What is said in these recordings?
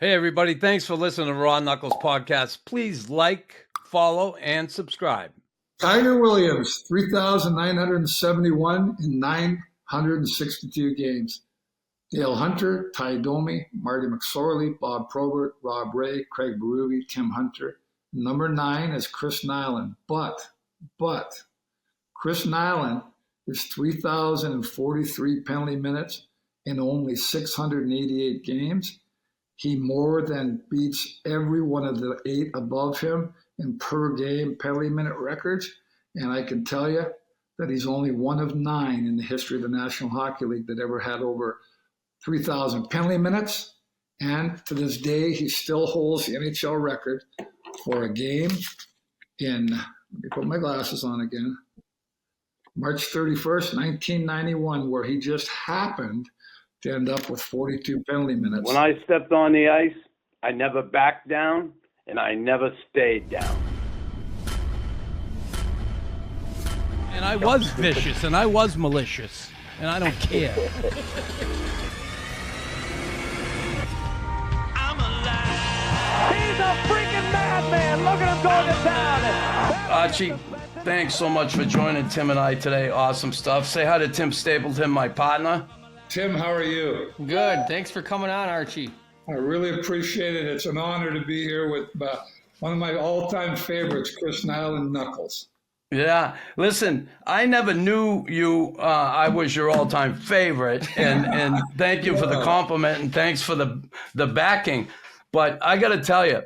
Hey, everybody. Thanks for listening to Raw Knuckles Podcast. Please like, follow, and subscribe. Tiger Williams, 3,971 in 962 games. Dale Hunter, Ty Domi, Marty McSorley, Bob Probert, Rob Ray, Craig Berube, Tim Hunter. Number 9 is Chris Nyland. But Chris Nyland is 3,043 penalty minutes in only 688 games. He more than beats every one of the 8 above him in per game penalty minute records. And I can tell you that he's only one of 9 in the history of the National Hockey League that ever had over 3,000 penalty minutes. And to this day, he still holds the NHL record for a game in, let me put my glasses on again, March 31st, 1991, where he just happened to end up with 42 penalty minutes. When I stepped on the ice, I never backed down, and I never stayed down. And I was vicious, and I was malicious, and I don't care. I'm alive. He's a freaking madman. Look at him going to town. Archie, thanks so much for joining Tim and I today. Awesome stuff. Say hi to Tim Stapleton, my partner. Tim, how are you? Good. Thanks for coming on, Archie. I really appreciate it. It's an honor to be here with one of my all-time favorites, Chris Nyland Knuckles. Yeah. Listen, I never knew you. I was your all-time favorite, and thank you for the compliment, and thanks for the backing. But I got to tell you,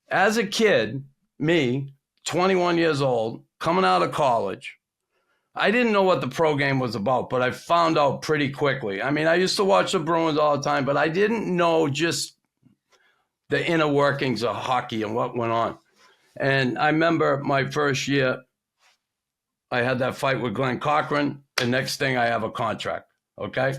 as a kid, me, 21 years old, coming out of college, I didn't know what the pro game was about, but I found out pretty quickly. I mean, I used to watch the Bruins all the time, but I didn't know just the inner workings of hockey and what went on. And I remember my first year, I had that fight with Glenn Cochran, and next thing I have a contract, okay?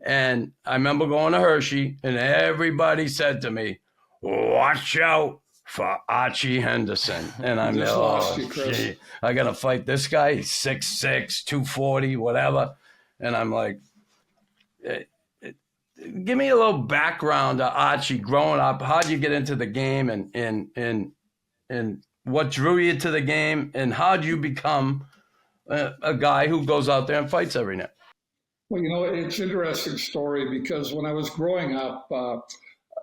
And I remember going to Hershey, and everybody said to me, watch out for Archie Henderson. And I'm there, gee, I got to fight this guy. He's 6'6", 240, whatever. And I'm like, give me a little background of Archie growing up. How'd you get into the game, and what drew you to the game, and how'd you become a guy who goes out there and fights every night? Well, it's an interesting story because when I was growing up,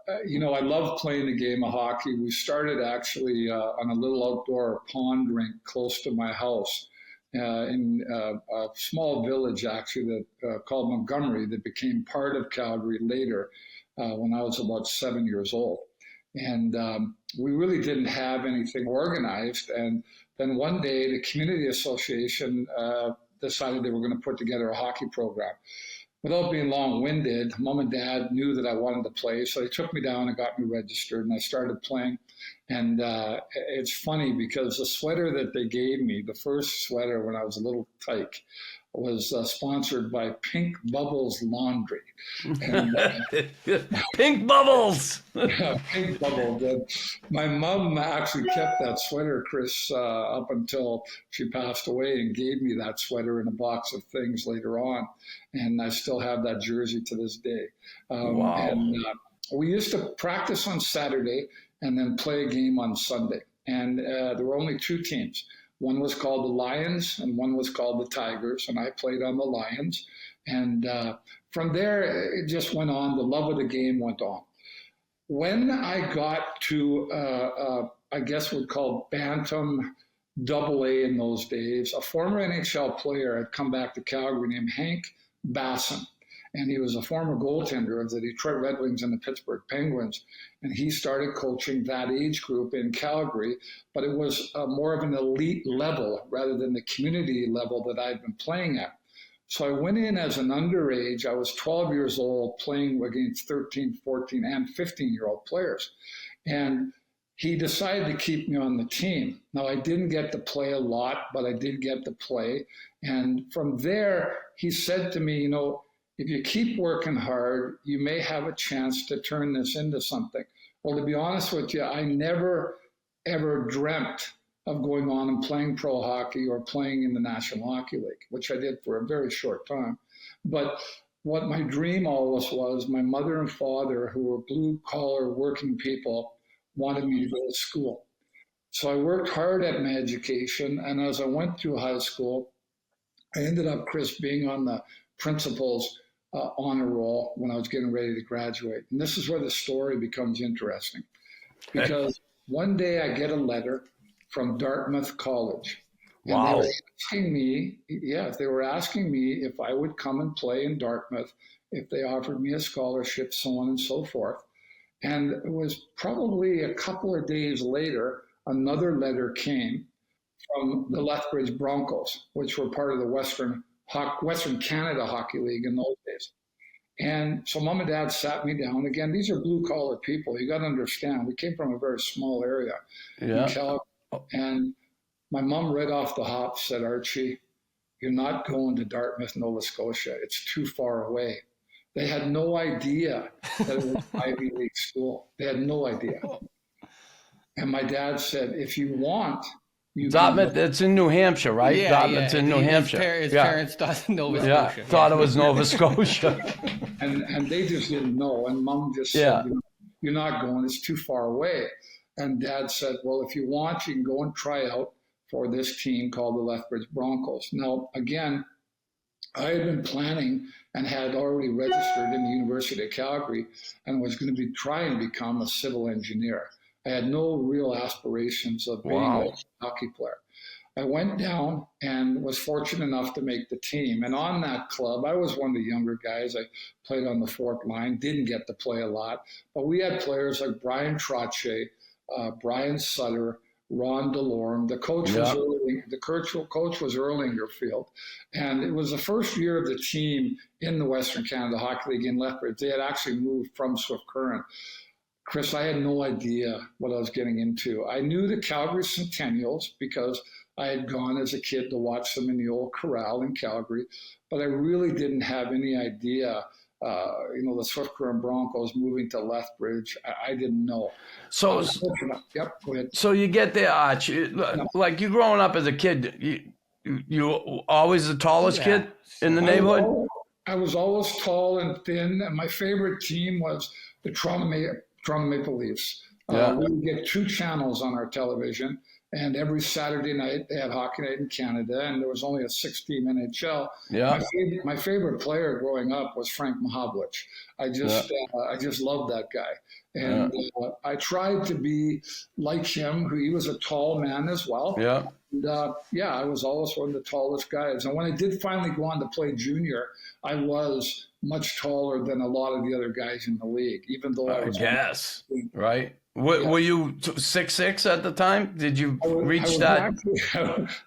I loved playing the game of hockey. We started actually on a little outdoor pond rink close to my house in a small village actually that called Montgomery that became part of Calgary later when I was about 7 years old. And we really didn't have anything organized. And then one day the community association decided they were going to put together a hockey program. Without being long-winded, Mom and Dad knew that I wanted to play, so they took me down and got me registered, and I started playing. And it's funny because the sweater that they gave me, the first sweater when I was a little tyke, was sponsored by Pink Bubbles Laundry. And, Pink Bubbles! Yeah, Pink Bubbles. And my mom actually kept that sweater, Chris, up until she passed away and gave me that sweater in a box of things later on. And I still have that jersey to this day. Wow. And we used to practice on Saturday and then play a game on Sunday. And there were only 2 teams. One was called the Lions and one was called the Tigers, and I played on the Lions. And from there, it just went on. The love of the game went on. When I got to, I guess we'd call Bantam AA in those days, a former NHL player had come back to Calgary named Hank Basson. And he was a former goaltender of the Detroit Red Wings and the Pittsburgh Penguins. And he started coaching that age group in Calgary, but it was more of an elite level rather than the community level that I'd been playing at. So I went in as an underage. I was 12 years old playing against 13, 14, and 15-year-old players. And he decided to keep me on the team. Now, I didn't get to play a lot, but I did get to play. And from there, he said to me, if you keep working hard, you may have a chance to turn this into something. Well, to be honest with you, I never, ever dreamt of going on and playing pro hockey or playing in the National Hockey League, which I did for a very short time. But what my dream always was, my mother and father, who were blue collar working people, wanted me to go to school. So I worked hard at my education. And as I went through high school, I ended up, Chris, being on the principal's honor roll when I was getting ready to graduate. And this is where the story becomes interesting. Because one day I get a letter from Dartmouth College. And Wow. they were asking me, they were asking me if I would come and play in Dartmouth, if they offered me a scholarship, so on and so forth. And it was probably a couple of days later, another letter came from the Lethbridge Broncos, which were part of the Western Canada Hockey League in those days. And so mom and dad sat me down. Again, these are blue-collar people. You got to understand, we came from a very small area in Calgary. And my mom right off the hop said, Archie, you're not going to Dartmouth, Nova Scotia. It's too far away. They had no idea that it was an Ivy League school. They had no idea. And my dad said, if you want, you Dartmouth, it's in New Hampshire, right? Yeah, Dartmouth's in New Hampshire. His parents thought Nova Scotia. Thought it was Nova Scotia. and they just didn't know. And mom just said, you're not going. It's too far away. And dad said, well, if you want, you can go and try out for this team called the Lethbridge Broncos. Now, again, I had been planning and had already registered in the University of Calgary and was going to be trying to become a civil engineer. I had no real aspirations of being a hockey player. I went down and was fortunate enough to make the team. And on that club, I was one of the younger guys. I played on the fourth line, didn't get to play a lot. But we had players like Brian Trottier, Brian Sutter, Ron DeLorme. The coach was Earl Ingerfield. And it was the first year of the team in the Western Canada Hockey League in Lethbridge. They had actually moved from Swift Current. Chris, I had no idea what I was getting into. I knew the Calgary Centennials because I had gone as a kid to watch them in the old corral in Calgary, but I really didn't have any idea, the Swift Current Broncos moving to Lethbridge. I didn't know. So, yep, go ahead. So you get there, Arch. Like you growing up as a kid, you always the tallest kid in the neighborhood? I was always tall and thin, and my favorite team was the Toronto Maple Leafs. We would get 2 channels on our television, and every Saturday night they had Hockey Night in Canada, and there was only a 6-team NHL. Yeah. My favorite player growing up was Frank Mahovlich. I just loved that guy, and I tried to be like him. He was a tall man as well. Yeah. And, I was always one of the tallest guys. And when I did finally go on to play junior, I was much taller than a lot of the other guys in the league, even though I was. Right? Were you 6'6" at the time? Did you reach that?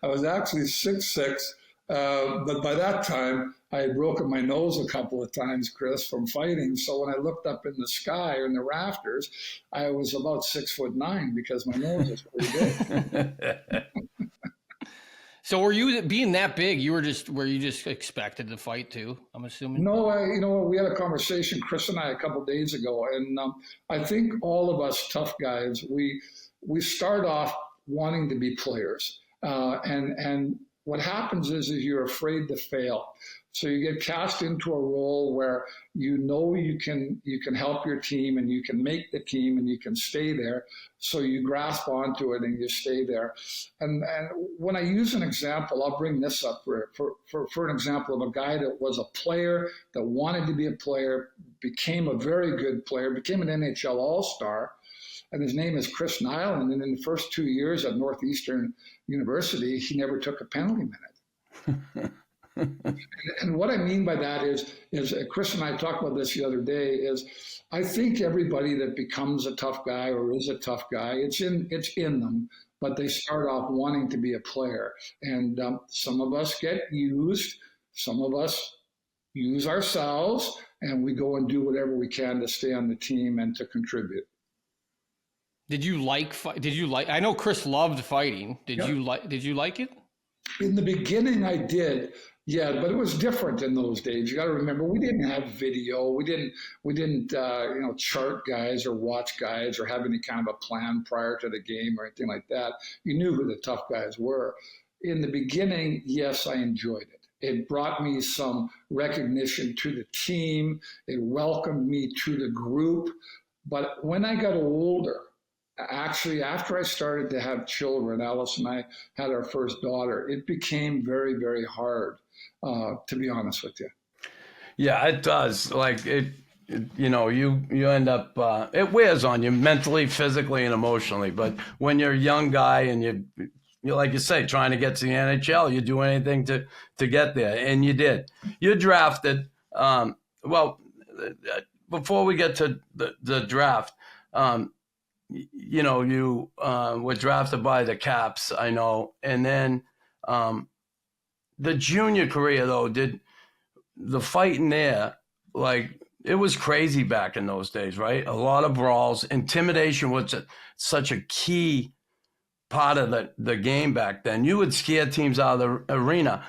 I was actually 6'6", but by that time I had broken my nose a couple of times, Chris, from fighting. So when I looked up in the sky or in the rafters, I was about 6'9" because my nose was pretty big. So were you, being that big, were you just expected to fight too, I'm assuming? No, we had a conversation, Chris and I, a couple of days ago, and I think all of us tough guys, we start off wanting to be players, and what happens is you're afraid to fail. So you get cast into a role where you can help your team and you can make the team and you can stay there. So you grasp onto it and you stay there. And when I use an example, I'll bring this up for an example of a guy that was a player that wanted to be a player, became a very good player, became an NHL All-Star, and his name is Chris Nyland. And in the first 2 years at Northeastern University, he never took a penalty minute. And what I mean by that is Chris and I talked about this the other day, is I think everybody that becomes a tough guy or is a tough guy, it's in them, but they start off wanting to be a player. And some of us get used, some of us use ourselves, and we go and do whatever we can to stay on the team and to contribute. Did you like, I know Chris loved fighting. Did you like it? In the beginning, I did. Yeah, but it was different in those days. You got to remember, we didn't have video. We didn't chart guys or watch guys or have any kind of a plan prior to the game or anything like that. You knew who the tough guys were. In the beginning, yes, I enjoyed it. It brought me some recognition to the team. It welcomed me to the group. But when I got older, actually, after I started to have children, Alice and I had our first daughter, it became very, very hard, to be honest with you. Yeah, it does. Like you end up, it wears on you mentally, physically, and emotionally. But when you're a young guy and you like you say, trying to get to the NHL, you do anything to get there, and you did. You're drafted. Before we get to the draft, you were drafted by the Caps, I know, and then the junior career though, did the fight in there, like, it was crazy back in those days, right? A lot of brawls. Intimidation was such a key part of the game back then. You would scare teams out of the arena.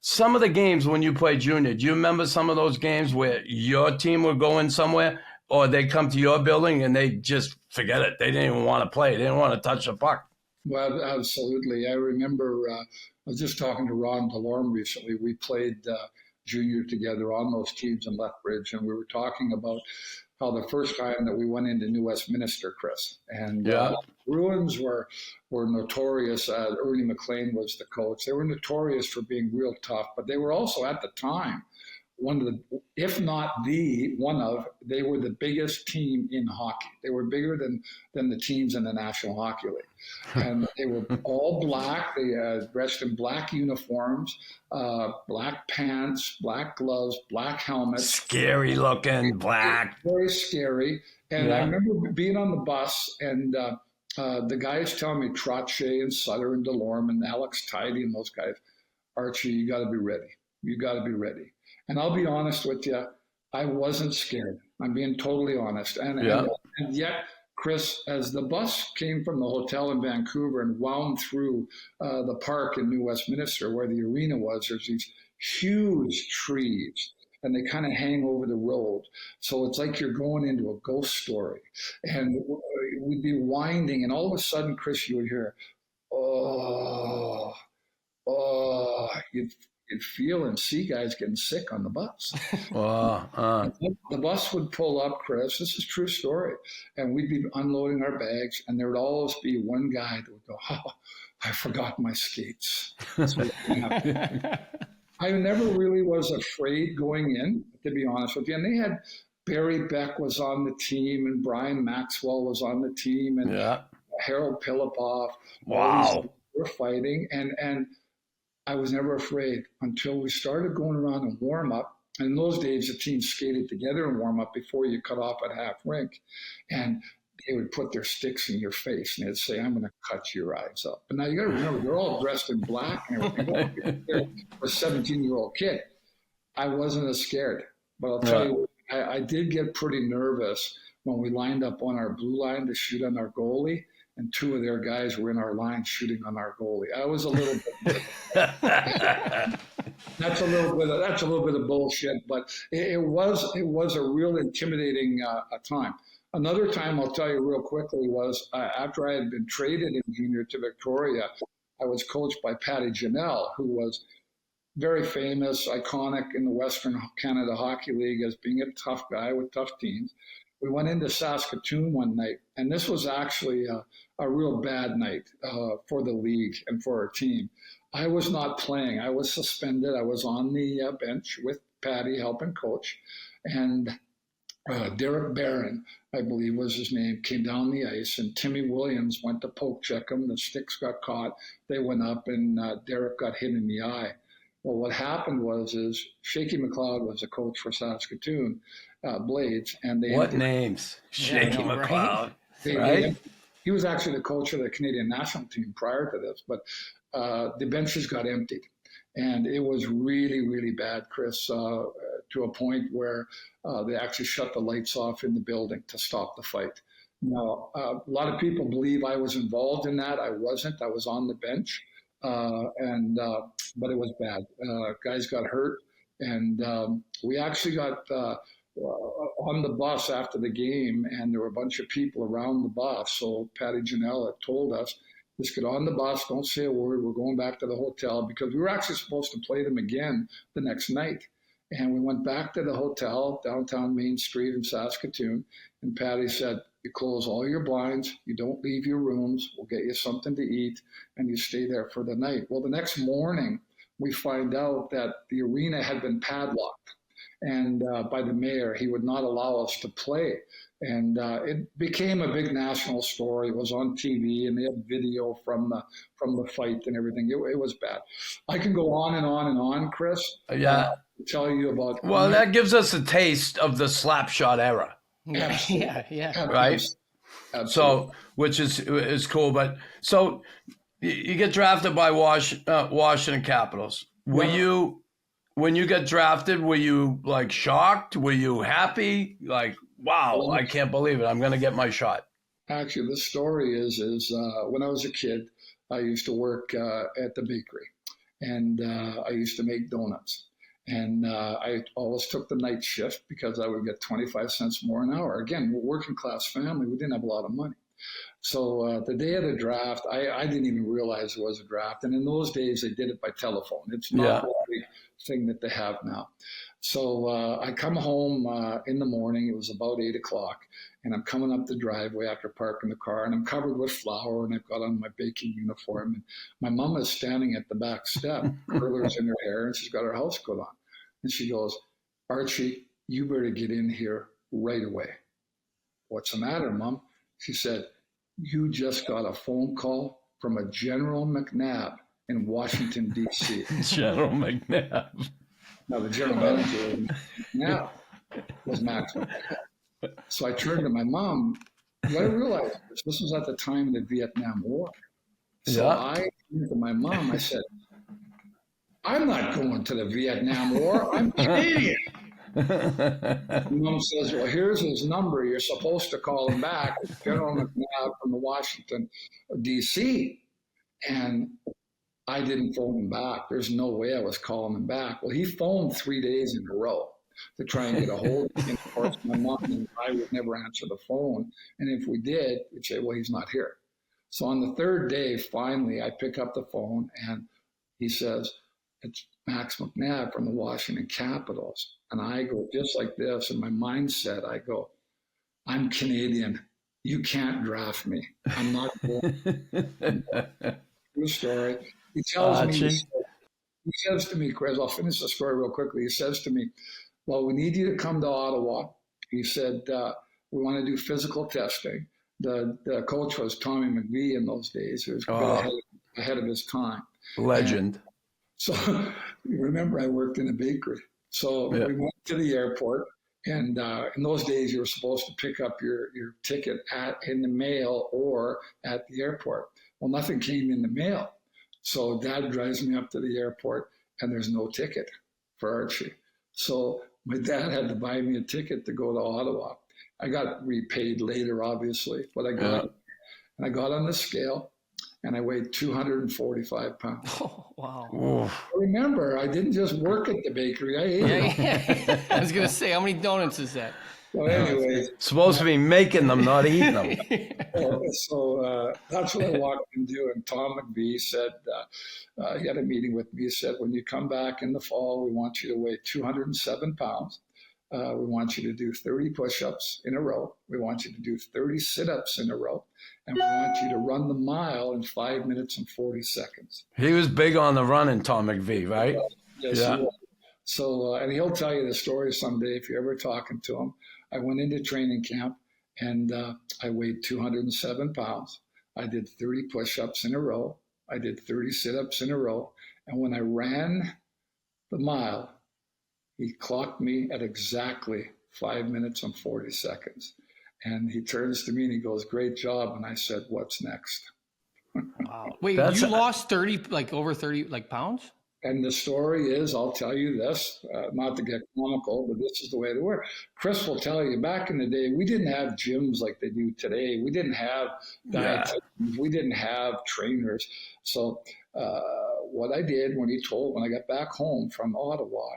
Some of the games when you played junior, do you remember some of those games where your team would go in somewhere or they come to your building and they just forget it? They didn't even want to play. They didn't want to touch the puck. Well, absolutely. I remember I was just talking to Ron DeLorme recently. We played junior together on those teams in Lethbridge, and we were talking about how the first time that we went into New Westminster, Chris, and Bruins were notorious. Ernie McLean was the coach. They were notorious for being real tough, but they were also at the time one of the, if not the one of, they were the biggest team in hockey. They were bigger than the teams in the National Hockey League. And they were all black. They dressed in black uniforms, black pants, black gloves, black helmets. Scary looking, black. Very scary. And I remember being on the bus and the guys telling me, Trottier and Sutter and DeLorme and Alex Tidy and those guys, Archie, you got to be ready. You got to be ready. And I'll be honest with you, I wasn't scared. I'm being totally honest. And yet, Chris, as the bus came from the hotel in Vancouver and wound through the park in New Westminster where the arena was, there's these huge trees and they kind of hang over the road. So it's like you're going into a ghost story. And we'd be winding and all of a sudden, Chris, you would hear, you'd feel and see guys getting sick on the bus. The bus would pull up, Chris, this is a true story, and we'd be unloading our bags, and there would always be one guy that would go, oh, I forgot my skates. I never really was afraid going in, to be honest with you. And they had Barry Beck was on the team, and Brian Maxwell was on the team, and Harold Pilipoff. Wow. Were fighting, and I was never afraid until we started going around and warm up. And in those days, the teams skated together and warm up before you cut off at half rink. And they would put their sticks in your face and they'd say, I'm going to cut your eyes up. But now you got to remember, they're all dressed in black and everything. For a 17-year-old kid, I wasn't as scared. But I'll tell you, I did get pretty nervous when we lined up on our blue line to shoot on our goalie. And two of their guys were in our line shooting on our goalie. I was a little bit. That's a little bit of bullshit, but it was a real intimidating time. Another time, I'll tell you real quickly, was after I had been traded in junior to Victoria. I was coached by Patty Janelle, who was very famous, iconic in the Western Canada Hockey League as being a tough guy with tough teams. We went into Saskatoon one night, and this was actually a real bad night for the league and for our team. I was not playing. I was suspended. I was on the bench with Patty helping coach, and Derek Barron, I believe was his name, came down the ice, and Timmy Williams went to poke check him. The sticks got caught. They went up, and Derek got hit in the eye. Well, what happened is Shaky McLeod was a coach for Saskatoon Blades, and they names? Shaky McLeod, right? He was actually the coach of the Canadian national team prior to this, but the benches got emptied, and it was really, really bad, Chris, to a point where they actually shut the lights off in the building to stop the fight. Now, a lot of people believe I was involved in that. I wasn't. I was on the bench. But it was bad. Guys got hurt, and we actually got on the bus after the game, and there were a bunch of people around the bus. So Patty Janelle had told us, Just get on the bus. Don't say a word. We're going back to the hotel because we were actually supposed to play them again the next night. And we went back to the hotel, downtown Main Street in Saskatoon. And Patty said, you close all your blinds. You don't leave your rooms. We'll get you something to eat. And you stay there for the night. Well, the next morning, we find out that the arena had been padlocked. And by the mayor, he would not allow us to play. And it became a big national story. It was on TV, and they had video from the fight and everything. It was bad. I can go on and on and on, Chris. Yeah. Tell you about. Well, that gives us a taste of the slapshot era. Yeah. Right. Absolutely. So, which is cool. But so you get drafted by Washington Capitals. Were you, when you got drafted, were you like shocked? Were you happy? Like, wow, I can't believe it. I'm going to get my shot. Actually, the story is when I was a kid, I used to work at the bakery, and I used to make donuts. And I always took the night shift because I would get 25 cents more an hour. Again, we're a working class family. We didn't have a lot of money. So the day of the draft, I didn't even realize there was a draft. And in those days, they did it by telephone. It's not the thing that they have now. So I come home in the morning. It was about 8 o'clock. And I'm coming up the driveway after parking the car. And I'm covered with flour. And I've got on my baking uniform. And my mom is standing at the back step, curlers in her hair. And she's got her house coat on. And she goes, Archie, you better get in here right away. What's the matter, Mom? She said, you just got a phone call from a General McNabb in Washington, D.C. General McNabb. Now, the general manager of McNabb was Max McNabb. So I turned to my mom. You got to realize this was at the time of the Vietnam War. So I turned to my mom. I said, I'm not going to the Vietnam War. I'm Canadian. Mom says, well, here's his number. You're supposed to call him back. It's General McNabb from the Washington, D.C. And I didn't phone him back. There's no way I was calling him back. Well, he phoned 3 days in a row to try and get a hold of me. And of course, my mom and I would never answer the phone. And if we did, we'd say, well, he's not here. So on the third day, finally, I pick up the phone and he says, it's Max McNabb from the Washington Capitals. And I go just like this. And my mindset, I go, I'm Canadian. You can't draft me. I'm not going. True story. He tells me, he says to me, Chris, I'll finish the story real quickly. He says to me, well, we need you to come to Ottawa. He said, we want to do physical testing. The coach was Tommy McVie in those days. He was ahead of his time. Legend. And so you remember I worked in a bakery. So we went to the airport. And in those days, you were supposed to pick up your ticket in the mail or at the airport. Well, nothing came in the mail. So Dad drives me up to the airport, and there's no ticket for Archie. So my dad had to buy me a ticket to go to Ottawa. I got repaid later, obviously, but I got on the scale, and I weighed 245 pounds. Oh, wow. Ooh. Remember, I didn't just work at the bakery. I ate them. I was going to say, how many donuts is that? So anyway. Supposed to be making them, not eating them. So that's what I walked into. And Tom McVie said, he had a meeting with me. He said, when you come back in the fall, we want you to weigh 207 pounds. We want you to do 30 push-ups in a row. We want you to do 30 sit-ups in a row. And we want you to run the mile in 5 minutes and 40 seconds. He was big on the running, Tom McVie, right? Yes, he was. So, and he'll tell you the story someday if you're ever talking to him. I went into training camp and I weighed 207 pounds. I did 30 push-ups in a row. I did 30 sit-ups in a row. And when I ran the mile, he clocked me at exactly 5 minutes and 40 seconds. And he turns to me and he goes, great job. And I said, what's next? Wow. Wait, you lost 30, like over 30 like pounds? And the story is, I'll tell you this, not to get comical, but this is the way they were. Chris will tell you, back in the day, we didn't have gyms like they do today. We didn't have dietitians. We didn't have trainers. So what I did when I got back home from Ottawa,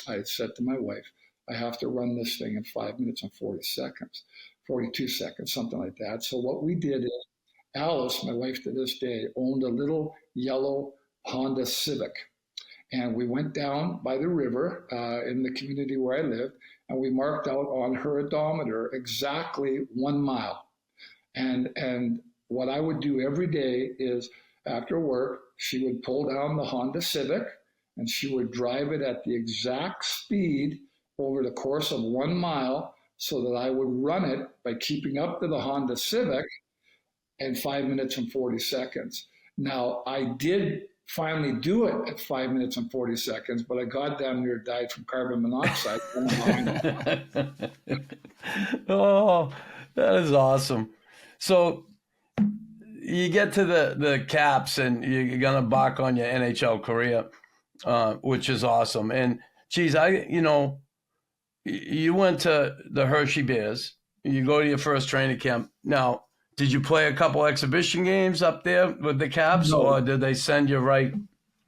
I said to my wife, I have to run this thing in 5 minutes and 40 seconds, 42 seconds, something like that. So what we did is Alice, my wife to this day, owned a little yellow Honda Civic. And we went down by the river in the community where I lived, and we marked out on her odometer exactly 1 mile. And what I would do every day is after work, she would pull down the Honda Civic and she would drive it at the exact speed over the course of 1 mile so that I would run it by keeping up to the Honda Civic in 5 minutes and 40 seconds. Now, I did finally do it at 5 minutes and 40 seconds, but I goddamn near died from carbon monoxide. Oh, that is awesome. So you get to the Caps and you're going to embark on your NHL career, which is awesome. And geez, you went to the Hershey Bears. You go to your first training camp. Now, did you play a couple exhibition games up there with the Caps, or did they send you right?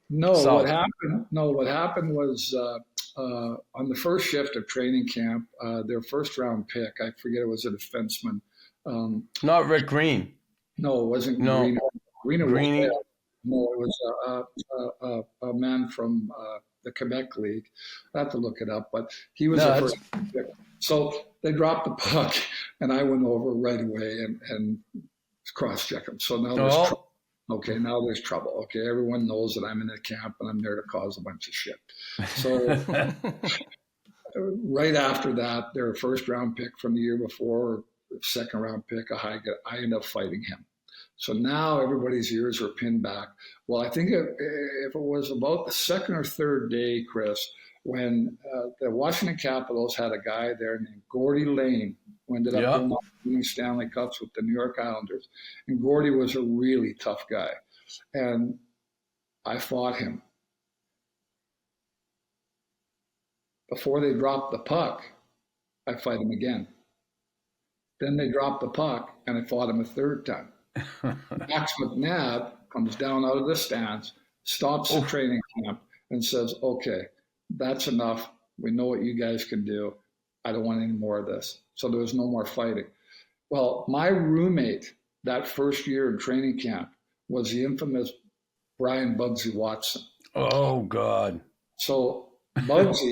No, south? what happened was on the first shift of training camp, their first round pick, I forget, it was a defenseman. Not Rick Green. No, it wasn't No. Green. Greeny. No, it was a man from the Quebec League. I have to look it up, but he was the first pick. So they dropped the puck, and I went over right away and cross-check him. So now there's trouble. Okay, now there's trouble. Okay, everyone knows that I'm in the camp and I'm there to cause a bunch of shit. So right after that, their first-round pick from the year before, second-round pick, I end up fighting him. So now everybody's ears were pinned back. Well, I think if it was about the second or third day, Chris, when the Washington Capitals had a guy there named Gordie Lane, who ended up winning Stanley Cups with the New York Islanders. And Gordie was a really tough guy. And I fought him. Before they dropped the puck, I fight him again. Then they dropped the puck, and I fought him a third time. Max McNabb comes down out of the stands, stops the training camp, and says, okay, that's enough. We know what you guys can do. I don't want any more of this. So there was no more fighting. Well, my roommate that first year in training camp was the infamous Brian Bugsy Watson. Oh, God. So Bugsy,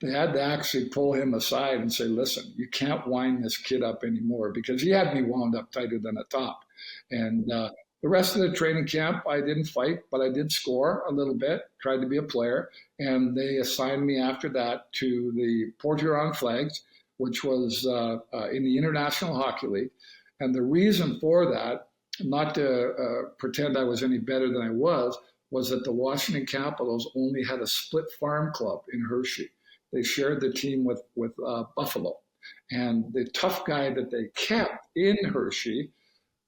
they had to actually pull him aside and say, listen, you can't wind this kid up anymore, because he had me wound up tighter than a top. And the rest of the training camp, I didn't fight, but I did score a little bit, tried to be a player. And they assigned me after that to the Port Huron Flags, which was in the International Hockey League. And the reason for that, not to pretend I was any better than I was that the Washington Capitals only had a split farm club in Hershey. They shared the team with Buffalo. And the tough guy that they kept in Hershey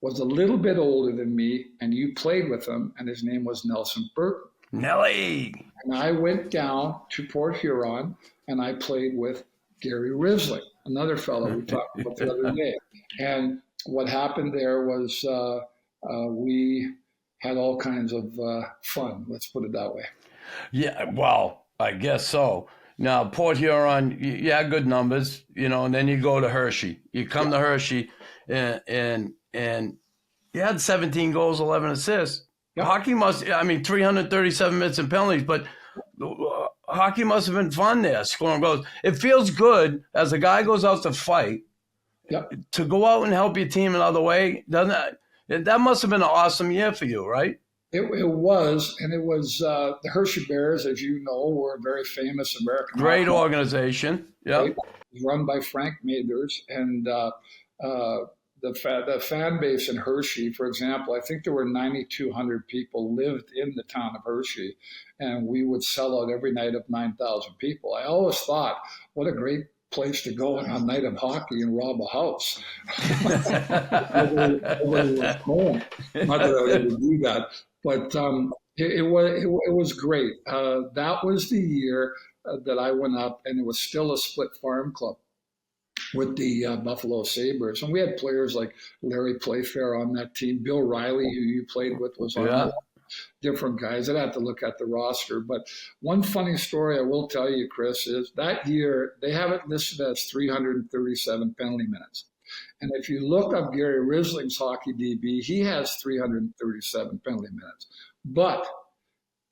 was a little bit older than me, and you played with him, and his name was Nelson Burton. Nelly. And I went down to Port Huron, and I played with Gary Risley, another fellow we talked about the other day. And what happened there was we had all kinds of fun, let's put it that way. Yeah, well, I guess so. Now, Port Huron, you had good numbers, and then you go to Hershey. You come to Hershey, and you had 17 goals, 11 assists. Yep. Hockey 337 minutes and penalties, but hockey must have been fun there, scoring goals. It feels good as a guy goes out to fight, to go out and help your team another way, doesn't it? That must have been an awesome year for you, right? It was, and it was the Hershey Bears, as you know, were a very famous American great organization. Yeah, run by Frank Mathers, and the fan base in Hershey, for example, I think there were 9,200 people lived in the town of Hershey, and we would sell out every night of 9,000 people. I always thought, what a great place to go on a night of hockey and rob a house. Nobody was home. Not that I would ever do that, but it was great. That was the year that I went up, and it was still a split farm club with the Buffalo Sabres. And we had players like Larry Playfair on that team. Bill Riley, who you played with, was on different guys. I'd have to look at the roster. But one funny story I will tell you, Chris, is that year they have it listed as 337 penalty minutes. And if you look up Gary Risling's hockey DB, he has 337 penalty minutes. But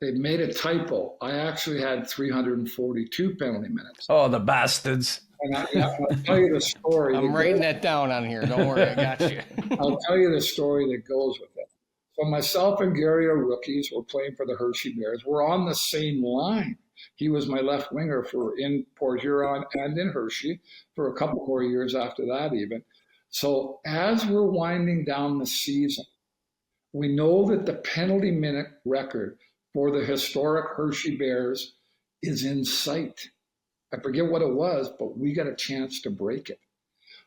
they made a typo. I actually had 342 penalty minutes. Oh, the bastards. And I'll tell you the story. I'm writing that down on here. Don't worry, I got you. I'll tell you the story that goes with it. So myself and Gary are rookies. We're playing for the Hershey Bears. We're on the same line. He was my left winger in Port Huron and in Hershey for a couple more years after that even. So as we're winding down the season, we know that the penalty minute record for the historic Hershey Bears is in sight. I forget what it was, but we got a chance to break it.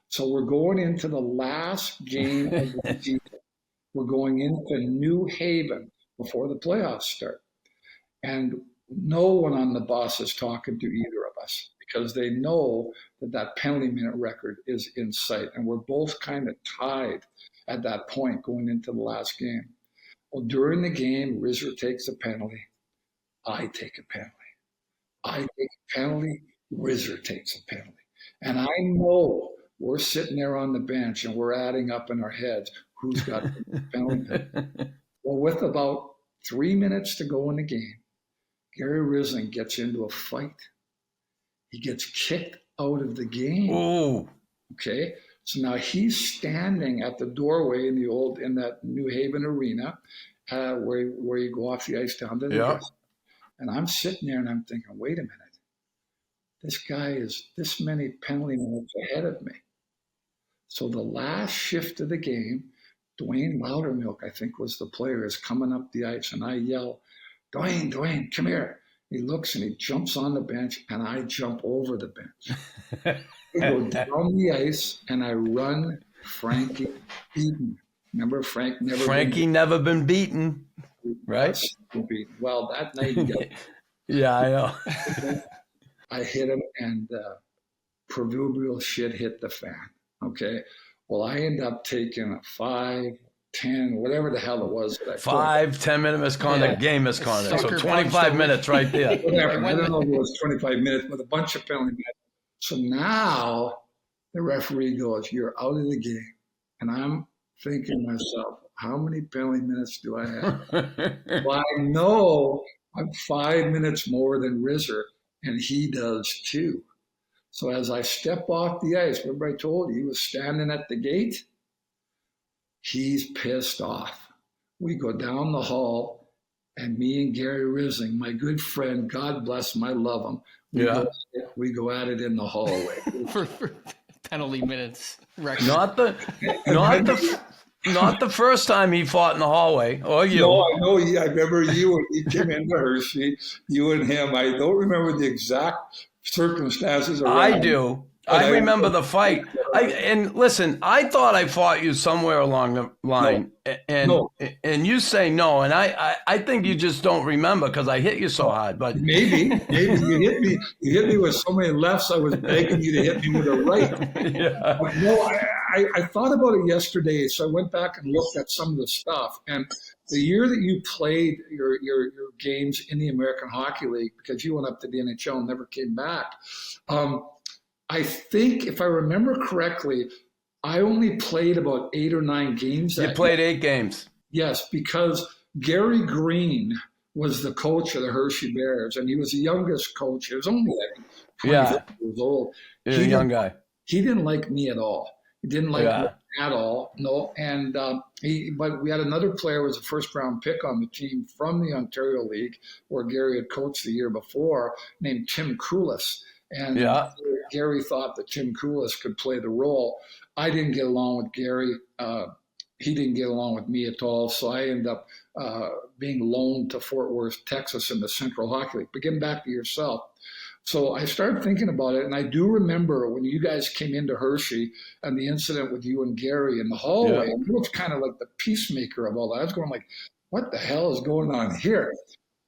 So we're going into the last game of the season. We're going into New Haven before the playoffs start. And no one on the bus is talking to either of us because they know that penalty minute record is in sight. And we're both kind of tied at that point going into the last game. Well, during the game, Rizzer takes a penalty. I take a penalty. I take a penalty. Rizzer takes a penalty. And I know we're sitting there on the bench and we're adding up in our heads who's got the penalty. Well, with about 3 minutes to go in the game, Gary Risling gets into a fight. He gets kicked out of the game. Oh. Okay. So now he's standing at the doorway in that New Haven arena where you go off the ice down to the dressing. And I'm sitting there and I'm thinking, wait a minute. This guy is this many penalty minutes ahead of me. So the last shift of the game, Dwayne Loudermilk, I think was the player, is coming up the ice. And I yell, Dwayne, come here. He looks and he jumps on the bench and I jump over the bench. I go down the ice and I run Frankie Beaton. Remember Frankie never been beaten, right? Well, that night he got yeah, I know. I hit him and proverbial shit hit the fan. Okay. Well, I end up taking a 5, 10, whatever the hell it was. That I 5, 10 minute misconduct, game misconduct. So 25 minutes right there. Whatever. I don't know if it was 25 minutes, but a bunch of penalty minutes. So now the referee goes, you're out of the game. And I'm thinking to myself, how many penalty minutes do I have? Well, I know I'm 5 minutes more than Rizzer, and he does too. So as I step off the ice, remember I told you he was standing at the gate? He's pissed off. We go down the hall, and me and Gary Risling, my good friend, God bless him, I love him. We go at it in the hallway. for penalty minutes. Not the first time he fought in the hallway, or you. No, I know. I remember you when he came into Hershey, you and him. I don't remember the exact circumstances. I do. I remember the fight. And listen, I thought I fought you somewhere along the line, and you say no, and I think you just don't remember because I hit you so hard. But maybe you hit me with so many lefts. I was begging you to hit me with a right. Yeah. But no, I thought about it yesterday, so I went back and looked at some of the stuff. And the year that you played your games in the American Hockey League, because you went up to the NHL and never came back. I think, if I remember correctly, I only played about 8 or 9 games. You played 8 games. Yes, because Gary Green was the coach of the Hershey Bears, and he was the youngest coach. He was only like 24 years old. He's a young guy. He didn't like me at all. He didn't like me at all. No, and but we had another player who was a first-round pick on the team from the Ontario League, where Gary had coached the year before, named Tim Koulis. And Gary thought that Tim Koulis could play the role. I didn't get along with Gary. He didn't get along with me at all. So I ended up being loaned to Fort Worth, Texas in the Central Hockey League. But getting back to yourself. So I started thinking about it. And I do remember when you guys came into Hershey and the incident with you and Gary in the hallway. Yeah. And it was kind of like the peacemaker of all that. I was going like, what the hell is going on here?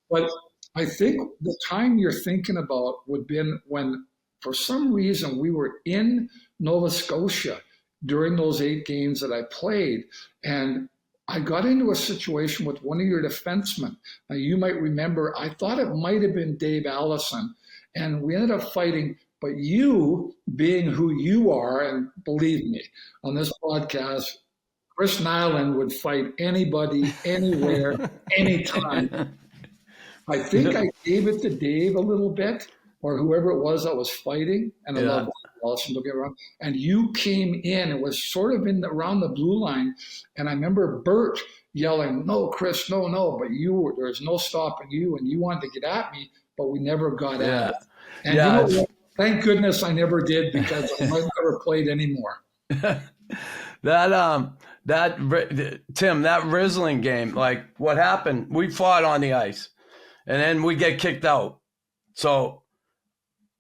But I think the time you're thinking about would have been when, for some reason, we were in Nova Scotia during those 8 games that I played, and I got into a situation with one of your defensemen. Now, you might remember, I thought it might have been Dave Allison, and we ended up fighting But you, being who you are, and believe me, on this podcast, Chris Nyland would fight anybody, anywhere, anytime. I think I gave it to Dave a little bit, or whoever it was that was fighting, and I love Allison, don't get me wrong. And you came in, it was sort of around the blue line, and I remember Bert yelling, "No, Chris, no, no," but there was no stopping you, and you wanted to get at me, but we never got at it. And you know what? Thank goodness I never did, because I might never played anymore. Tim, that Riesling game, like what happened, we fought on the ice and then we get kicked out. So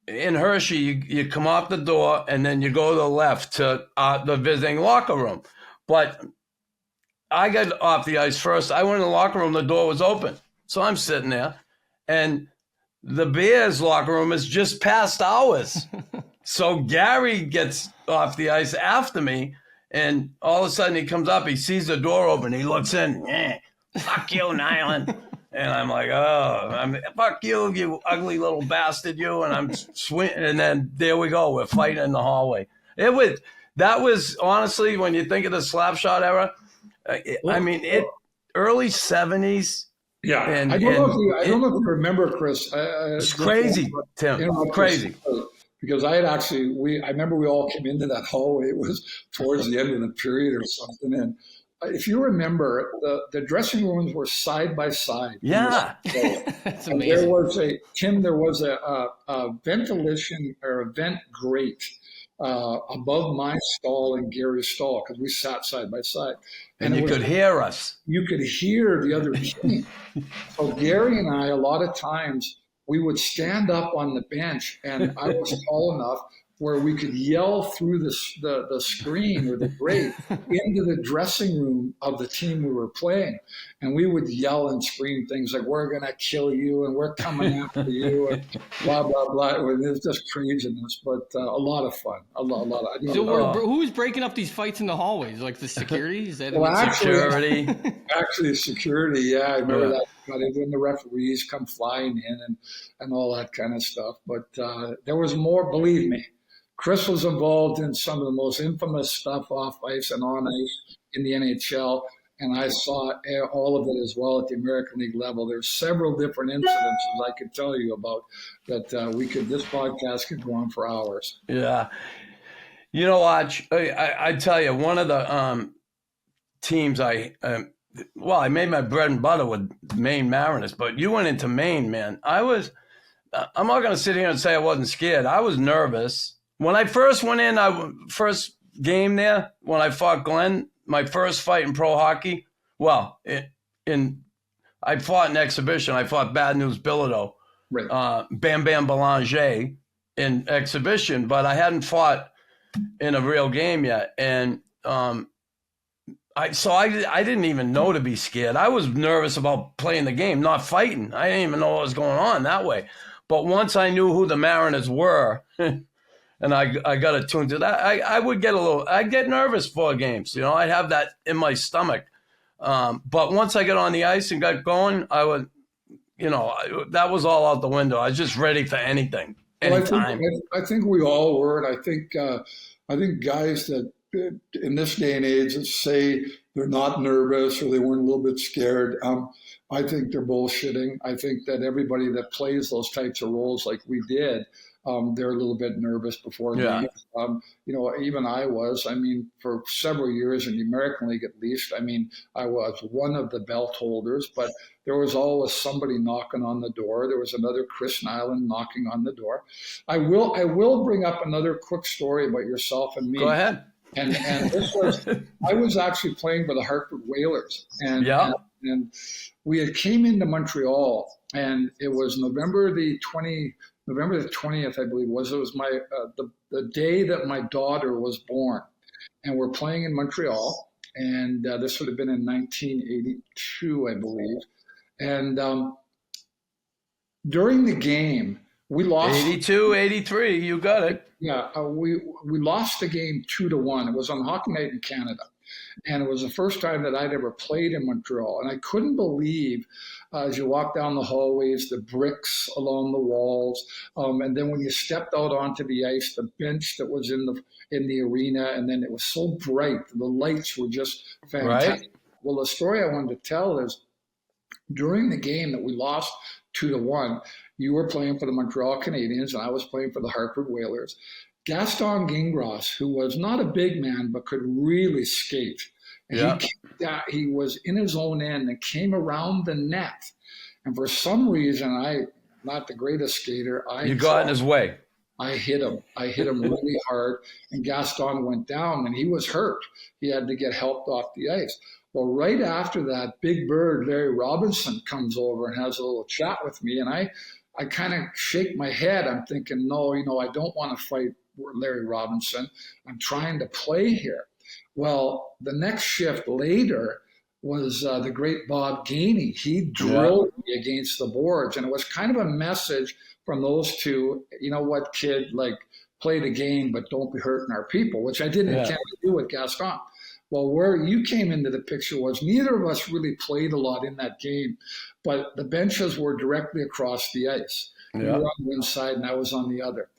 in Hershey, you come off the door and then you go to the left to the visiting locker room. But I got off the ice first. I went in the locker room, the door was open. So I'm sitting there and the Bears locker room is just past ours. So Gary gets off the ice after me. And all of a sudden he comes up, he sees the door open, he looks in, fuck you, Nyland. And I'm like, fuck you, you ugly little bastard, you. And I'm swinging, and then there we go, we're fighting in the hallway. That was honestly, when you think of the Slapshot era, early 70s. Yeah, I don't know if you remember, Chris. It's crazy, Tim, crazy. Because I remember we all came into that hallway. It was towards the end of the period or something. And if you remember, the dressing rooms were side by side. Yeah. That's amazing. There was a ventilation or a vent grate above my stall and Gary's stall, because we sat side by side. And you could hear us. You could hear the other team. So Gary and I, a lot of times, we would stand up on the bench, and I was tall enough where we could yell through the screen or the grate into the dressing room of the team we were playing. And we would yell and scream things like, "We're going to kill you," and "We're coming after you," and blah, blah, blah. It was just craziness, but a lot of fun. Who was breaking up these fights in the hallways? Like the security? Is that security? Actually, security, yeah. I remember that. When the referees come flying in and all that kind of stuff. But there was more, believe me. Chris was involved in some of the most infamous stuff off ice and on ice in the NHL, and I saw all of it as well at the American League level. There's several different incidences I could tell you about that this podcast could go on for hours. Yeah. You know, Arch, I tell you, one of the teams I made my bread and butter with Maine Mariners, but you went into Maine, man. I'm not going to sit here and say I wasn't scared. I was nervous. When I first went in, first game there, when I fought Glenn, my first fight in pro hockey, I fought in exhibition. I fought Bad News Bilodeau, right. Bam Bam Belanger in exhibition, but I hadn't fought in a real game yet. And I didn't even know to be scared. I was nervous about playing the game, not fighting. I didn't even know what was going on that way. But once I knew who the Mariners were, and I got attuned to that, I'd get nervous for games. You know, I'd have that in my stomach. But once I got on the ice and got going, I would, that was all out the window. I was just ready for anything, anytime. Well, I think we all were. And I think guys that in this day and age that say they're not nervous or they weren't a little bit scared, I think they're bullshitting. I think that everybody that plays those types of roles like we did, they're a little bit nervous before games. Even I was. I mean, for several years in the American League at least, I was one of the belt holders, but there was always somebody knocking on the door. There was another Chris Nyland knocking on the door. I will bring up another quick story about yourself and me. Go ahead. And I was actually playing for the Hartford Whalers, and we had came into Montreal, and it was November the 20th, I believe it was. It was my the day that my daughter was born, and we're playing in Montreal, and this would have been in 1982, I believe. And during the game, We lost 82, 83. You got it. Yeah, we lost the game 2-1. It was on Hockey Night in Canada, and it was the first time that I'd ever played in Montreal. And I couldn't believe, as you walk down the hallways, the bricks along the walls, and then when you stepped out onto the ice, the bench that was in the arena, and then it was so bright. The lights were just fantastic. Right. Well, the story I wanted to tell is during the game that we lost 2-1. You were playing for the Montreal Canadiens, and I was playing for the Hartford Whalers. Gaston Gingras, who was not a big man but could really skate, and he was in his own end and came around the net. And for some reason, not the greatest skater, You got in his way. I hit him. I hit him really hard, and Gaston went down, and he was hurt. He had to get helped off the ice. Well, right after that, Big Bird, Larry Robinson, comes over and has a little chat with me, and I kind of shake my head. I'm thinking, no, I don't want to fight Larry Robinson. I'm trying to play here. Well, the next shift later was the great Bob Gainey. He drilled me against the boards, and it was kind of a message from those two, you know what, kid, like, play the game, but don't be hurting our people, which I didn't intend to do with Gaston. Well, where you came into the picture was neither of us really played a lot in that game, but the benches were directly across the ice. You were on one side and I was on the other.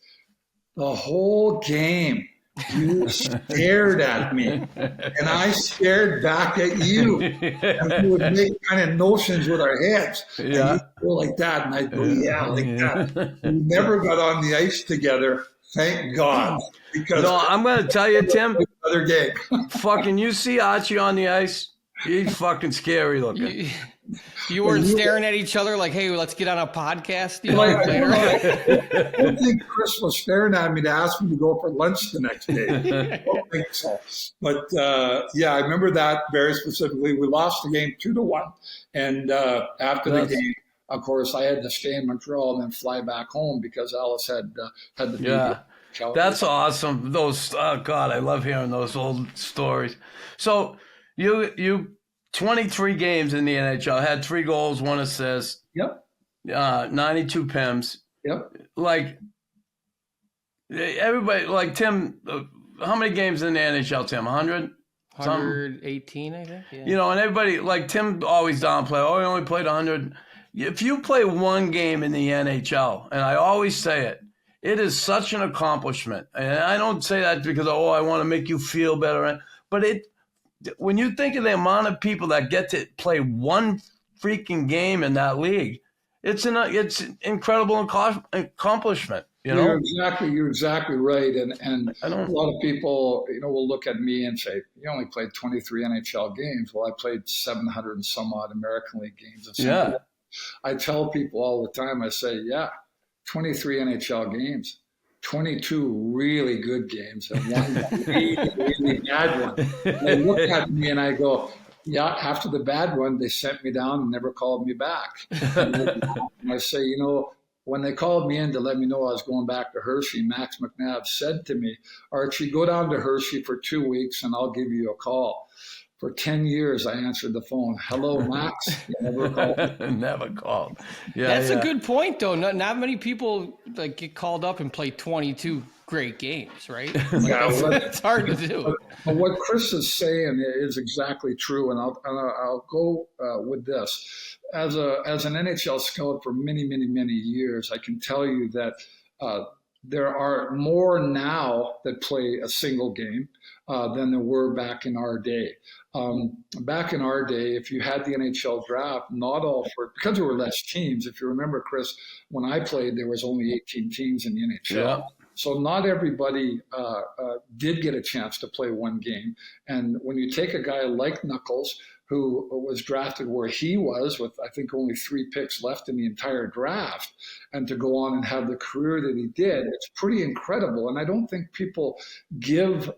The whole game, you stared at me, and I stared back at you. And we would make kind of notions with our heads. And you'd go like that, and I'd go, like that. We never got on the ice together, thank God. Because No, I'm going to tell you, Tim, another game. fucking you see Archie on the ice, he's fucking scary looking. You weren't staring at each other like, hey, let's get on a podcast later. I don't think Chris was staring at me to ask me to go for lunch the next day. I don't think so. But, I remember that very specifically. We lost the game 2-1. And after the game, of course, I had to stay in Montreal and then fly back home because Alice had the baby. That's awesome. Those, God, I love hearing those old stories. So you 23 games in the NHL, had 3 goals, 1 assist. Yep. 92 PIMs. Yep. Like everybody, like Tim, how many games in the NHL, Tim? 100? 118, I think. Yeah. You know, and everybody, like Tim always downplay, he only played 100. If you play one game in the NHL, and I always say it, it is such an accomplishment. And I don't say that because, I want to make you feel better. But when you think of the amount of people that get to play one freaking game in that league, it's an incredible accomplishment. You know? You're exactly right. And a lot of people, will look at me and say, you only played 23 NHL games. Well, I played 700 and some odd American League games. I tell people all the time, I say, 23 NHL games, 22 really good games, and one really, really bad one. And they look at me and I go, after the bad one, they sent me down and never called me back. And I say, when they called me in to let me know I was going back to Hershey, Max McNabb said to me, Archie, go down to Hershey for 2 weeks and I'll give you a call. For 10 years, I answered the phone. Hello, Max. You never called. Never called. Yeah, that's a good point, though. Not many people get called up and play 22 great games, right? It's hard to do. But what Chris is saying is exactly true, and I'll go with this. As an NHL scout for many, many, many years, I can tell you that there are more now that play a single game than there were back in our day. Back in our day, if you had the NHL draft, because there were less teams. If you remember, Chris, when I played, there was only 18 teams in the NHL. Yeah. So not everybody did get a chance to play one game. And when you take a guy like Knuckles, who was drafted where he was with, I think, only 3 picks left in the entire draft, and to go on and have the career that he did, it's pretty incredible. And I don't think people give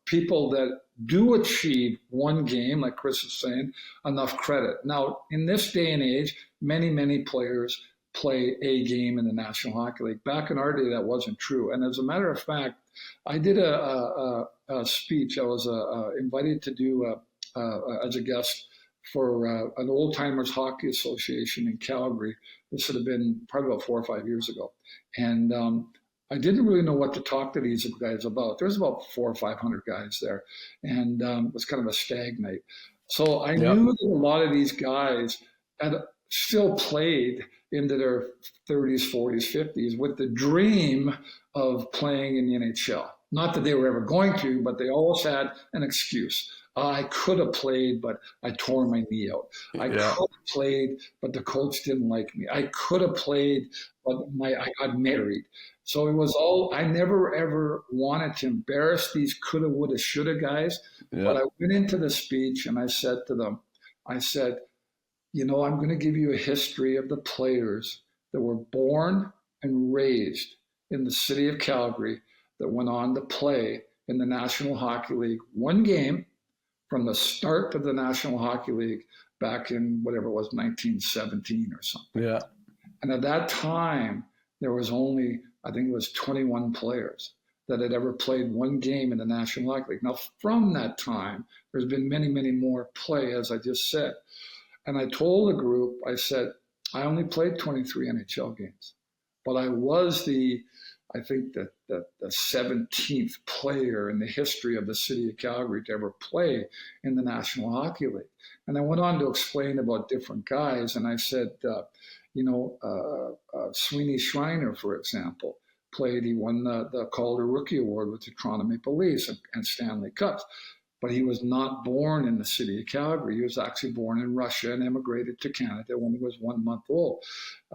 people that do achieve one game, like Chris is saying, enough credit. Now, in this day and age, many, many players play a game in the National Hockey League. Back in our day, that wasn't true. And as a matter of fact, I did a speech. I was invited to do as a guest for an old timers hockey association in Calgary. This would have been probably about 4 or 5 years ago, and I didn't really know what to talk to these guys about. There was about 400 or 500 guys there, and it was kind of a stag night. So I knew that a lot of these guys had still played into their 30s, 40s, 50s with the dream of playing in the NHL. Not that they were ever going to, but they always had an excuse. I could have played, but I tore my knee out. I could have played, but the coach didn't like me. I could have played, but I got married. So it was all, I never ever wanted to embarrass these coulda, woulda, shoulda guys. But I went into the speech and I said to them, I said, I'm going to give you a history of the players that were born and raised in the city of Calgary that went on to play in the National Hockey League. One game from the start of the National Hockey League back in whatever it was, 1917 or something. Yeah. And at that time, there was only, I think it was 21 players that had ever played one game in the National Hockey League. Now, from that time, there's been many, many more play, as I just said. And I told the group, I said, I only played 23 NHL games, but I was I think the 17th player in the history of the city of Calgary to ever play in the National Hockey League. And I went on to explain about different guys. And I said, Sweeney Schreiner, for example, he won the Calder Rookie Award with the Toronto Maple Leafs and Stanley Cups. But he was not born in the city of Calgary. He was actually born in Russia and emigrated to Canada when he was 1 month old.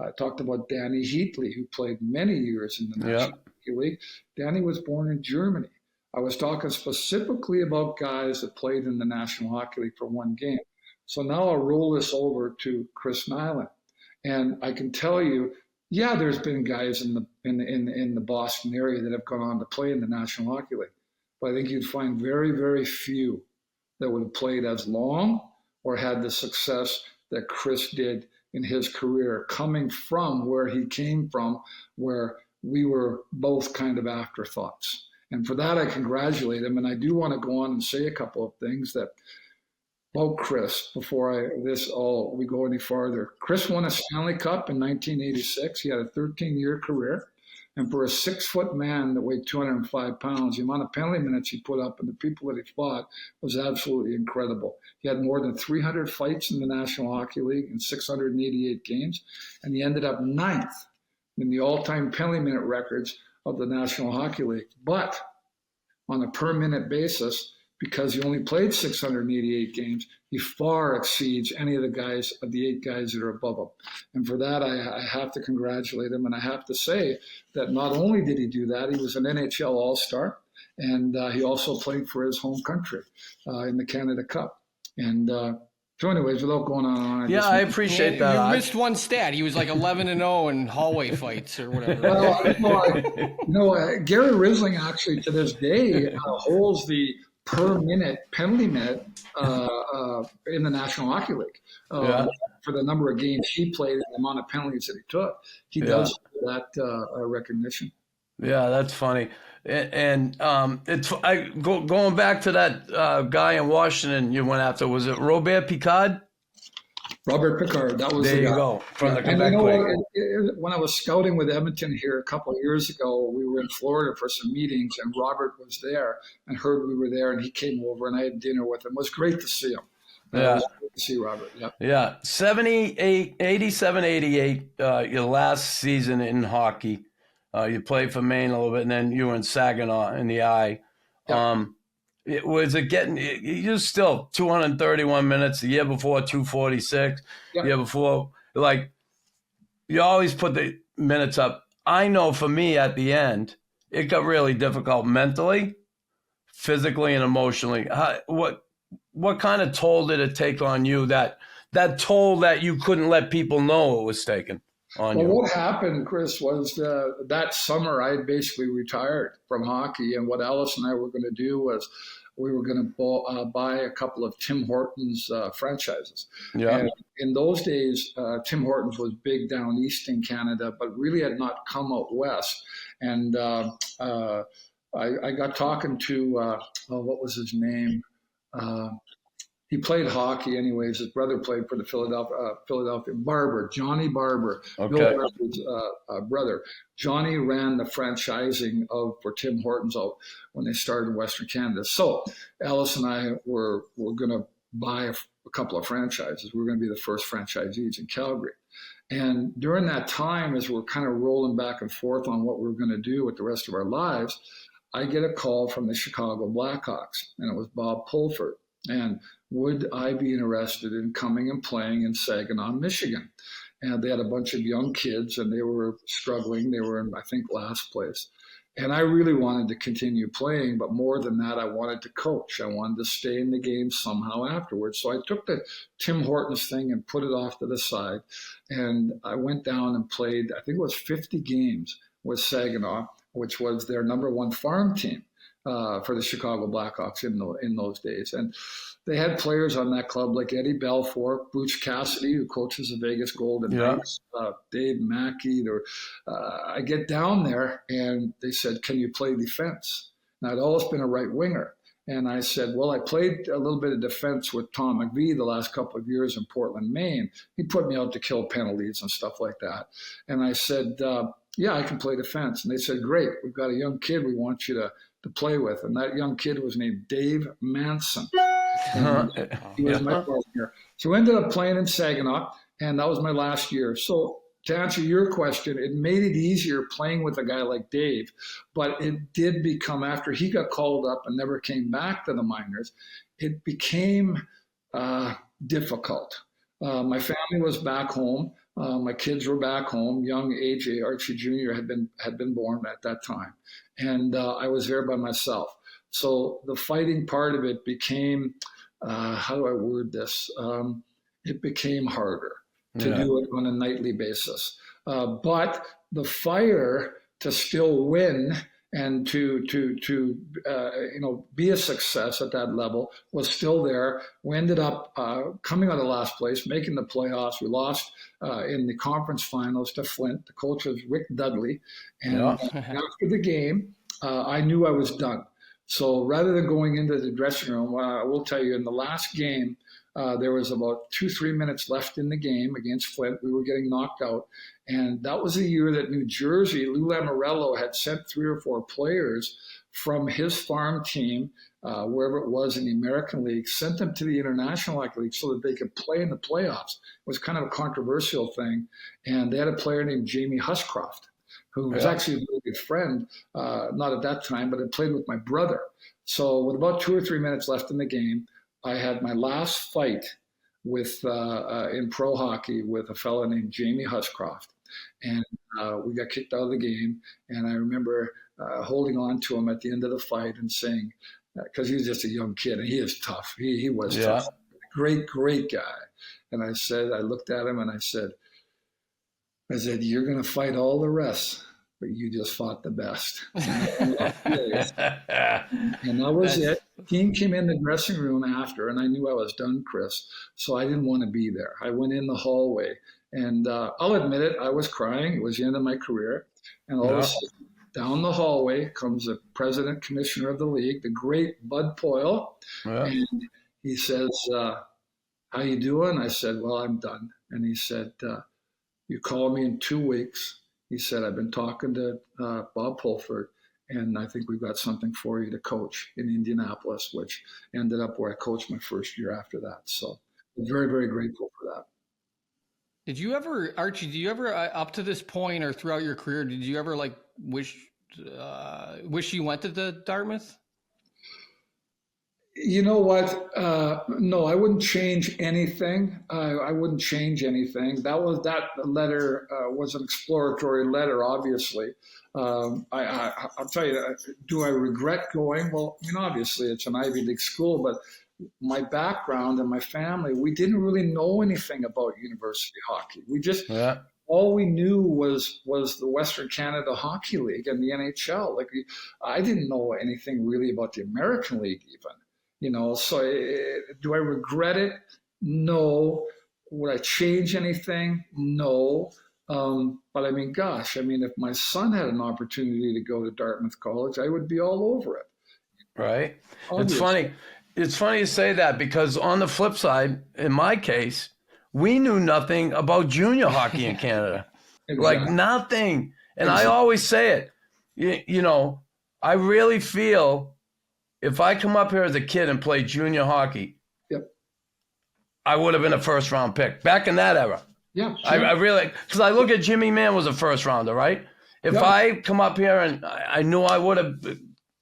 I talked about Danny Heatley, who played many years in the National Hockey League. Danny was born in Germany. I was talking specifically about guys that played in the National Hockey League for one game. So now I'll roll this over to Chris Nyland. And I can tell you, there's been guys in the Boston area that have gone on to play in the National Hockey League. But I think you'd find very, very few that would have played as long or had the success that Chris did in his career, coming from where he came from, where we were both kind of afterthoughts. And for that, I congratulate him. And I do want to go on and say a couple of things about Chris before we go any farther. Chris won a Stanley Cup in 1986. He had a 13-year career. And for a 6-foot man that weighed 205 pounds, the amount of penalty minutes he put up and the people that he fought was absolutely incredible. He had more than 300 fights in the National Hockey League in 688 games, and he ended up 9th in the all-time penalty minute records of the National Hockey League. But on a per-minute basis, because he only played 688 games, he far exceeds any of the 8 guys that are above him. And for that, I have to congratulate him. And I have to say that not only did he do that, he was an NHL All-Star, and he also played for his home country in the Canada Cup. And so anyways, without going on. I appreciate that. You missed one stat. He was like 11-0 in hallway fights or whatever. Gary Risling actually to this day holds the per minute penalty minute in the National Hockey League for the number of games he played and the amount of penalties that he took. He does that recognition. Yeah, that's funny. And going back to that guy in Washington you went after, was it Robert Picard? Robert Picard, that was there the guy. You go, from the and Quebec League. When I was scouting with Edmonton here a couple of years ago, we were in Florida for some meetings, and Robert was there and heard we were there, and he came over, and I had dinner with him. It was great to see him. It was great to see Robert. Yeah. 87, 88, your last season in hockey. You played for Maine a little bit, and then you were in Saginaw in the I. You still 231 minutes, the year before 246, the year before, you always put the minutes up. I know for me at the end, it got really difficult mentally, physically, and emotionally. What kind of toll did it take on you, that toll that you couldn't let people know it was taken on you? What happened, Chris, was that summer I had basically retired from hockey, and what Alice and I were going to do was we were going to buy a couple of Tim Hortons franchises. Yeah. And in those days, Tim Hortons was big down east in Canada, but really had not come out west. And I got talking to, what was his name? he played hockey anyways. His brother played for the Philadelphia Barber, Johnny Barber, Okay. Bill Barber's brother. Johnny ran the franchising for Tim Hortons out when they started in Western Canada. So Ellis and I were going to buy a couple of franchises. We were going to be the first franchisees in Calgary. And during that time, as we're kind of rolling back and forth on what we were going to do with the rest of our lives, I get a call from the Chicago Blackhawks, and it was Bob Pulford. And would I be interested in coming and playing in Saginaw, Michigan? And they had a bunch of young kids, and they were struggling. They were in, I think, last place. And I really wanted to continue playing, but more than that, I wanted to coach. I wanted to stay in the game somehow afterwards. So I took the Tim Hortons thing and put it off to the side. And I went down and played, I think it was 50 games with Saginaw, which was their number one farm team for the Chicago Blackhawks in those days. And they had players on that club like Eddie Belfour, Butch Cassidy, who coaches the Vegas Golden Knights, Dave Mackey. I get down there, and they said, can you play defense? Now, I'd always been a right winger. And I said, well, I played a little bit of defense with Tom McVie the last couple of years in Portland, Maine. He put me out to kill penalties and stuff like that. And I said, yeah, I can play defense. And they said, great, we've got a young kid we want you to play with. And that young kid was named Dave Manson. He was my partner. So I ended up playing in Saginaw, and that was my last year. So to answer your question, it made it easier playing with a guy like Dave, but it did become, after he got called up and never came back to the minors, it became difficult. My family was back home. My kids were back home. Young AJ, Archie Jr. had been born at that time. And I was there by myself. So the fighting part of it became, how do I word this? It became harder to do it on a nightly basis. But the fire to still win and to be a success at that level was still there. We ended up coming out of last place, making the playoffs. We lost in the conference finals to Flint. The coach was Rick Dudley. And after the game, I knew I was done. So rather than going into the dressing room, I will tell you, in the last game, there was about 2-3 minutes left in the game against Flint. We were getting knocked out. And that was the year that New Jersey, Lou Lamoriello, had sent 3 or 4 players from his farm team, wherever it was in the American League, sent them to the International Hockey League so that they could play in the playoffs. It was kind of a controversial thing. And they had a player named Jamie Huscroft, who was actually a really good friend, not at that time, but had played with my brother. So with about 2 or 3 minutes left in the game, I had my last fight with in pro hockey with a fellow named Jamie Huscroft. And we got kicked out of the game. And I remember holding on to him at the end of the fight and saying, because he was just a young kid, and he is tough. He was tough. Great, great guy. And I looked at him and I said, you're going to fight all the rest, but you just fought the best. And that was it. Team came in the dressing room after, and I knew I was done, Chris. So I didn't want to be there. I went in the hallway, and I'll admit it, I was crying. It was the end of my career. And all of a sudden, down the hallway comes the president, commissioner of the league, the great Bud Poyle. And he says, how you doing? I said, well, I'm done. And he said, you call me in 2 weeks. He said, I've been talking to Bob Pulford, and I think we've got something for you to coach in Indianapolis, which ended up where I coached my first year after that. So I'm very, very grateful for that. Did you ever, Archie, up to this point or throughout your career, did you ever wish you went to the Dartmouth? You know what? No, I wouldn't change anything. I wouldn't change anything. That letter was an exploratory letter, obviously. I'll tell you, do I regret going? Well, obviously it's an Ivy League school, but my background and my family, we didn't really know anything about university hockey. We just, all we knew was the Western Canada Hockey League and the NHL. I didn't know anything really about the American League even. So do I regret it? No. Would I change anything? No. But if my son had an opportunity to go to Dartmouth College, I would be all over it. Right. Obviously. It's funny. it's funny you say that, because on the flip side, in my case, we knew nothing about junior hockey in Canada. Exactly. Like nothing. And I always say it, you know, I really feel if I come up here as a kid and play junior hockey, Yep. I would have been a first round pick back in that era. Yeah. Sure. I really, because I look at Jimmy Mann was a first rounder, right? If Yep. I come up here and I knew I would have,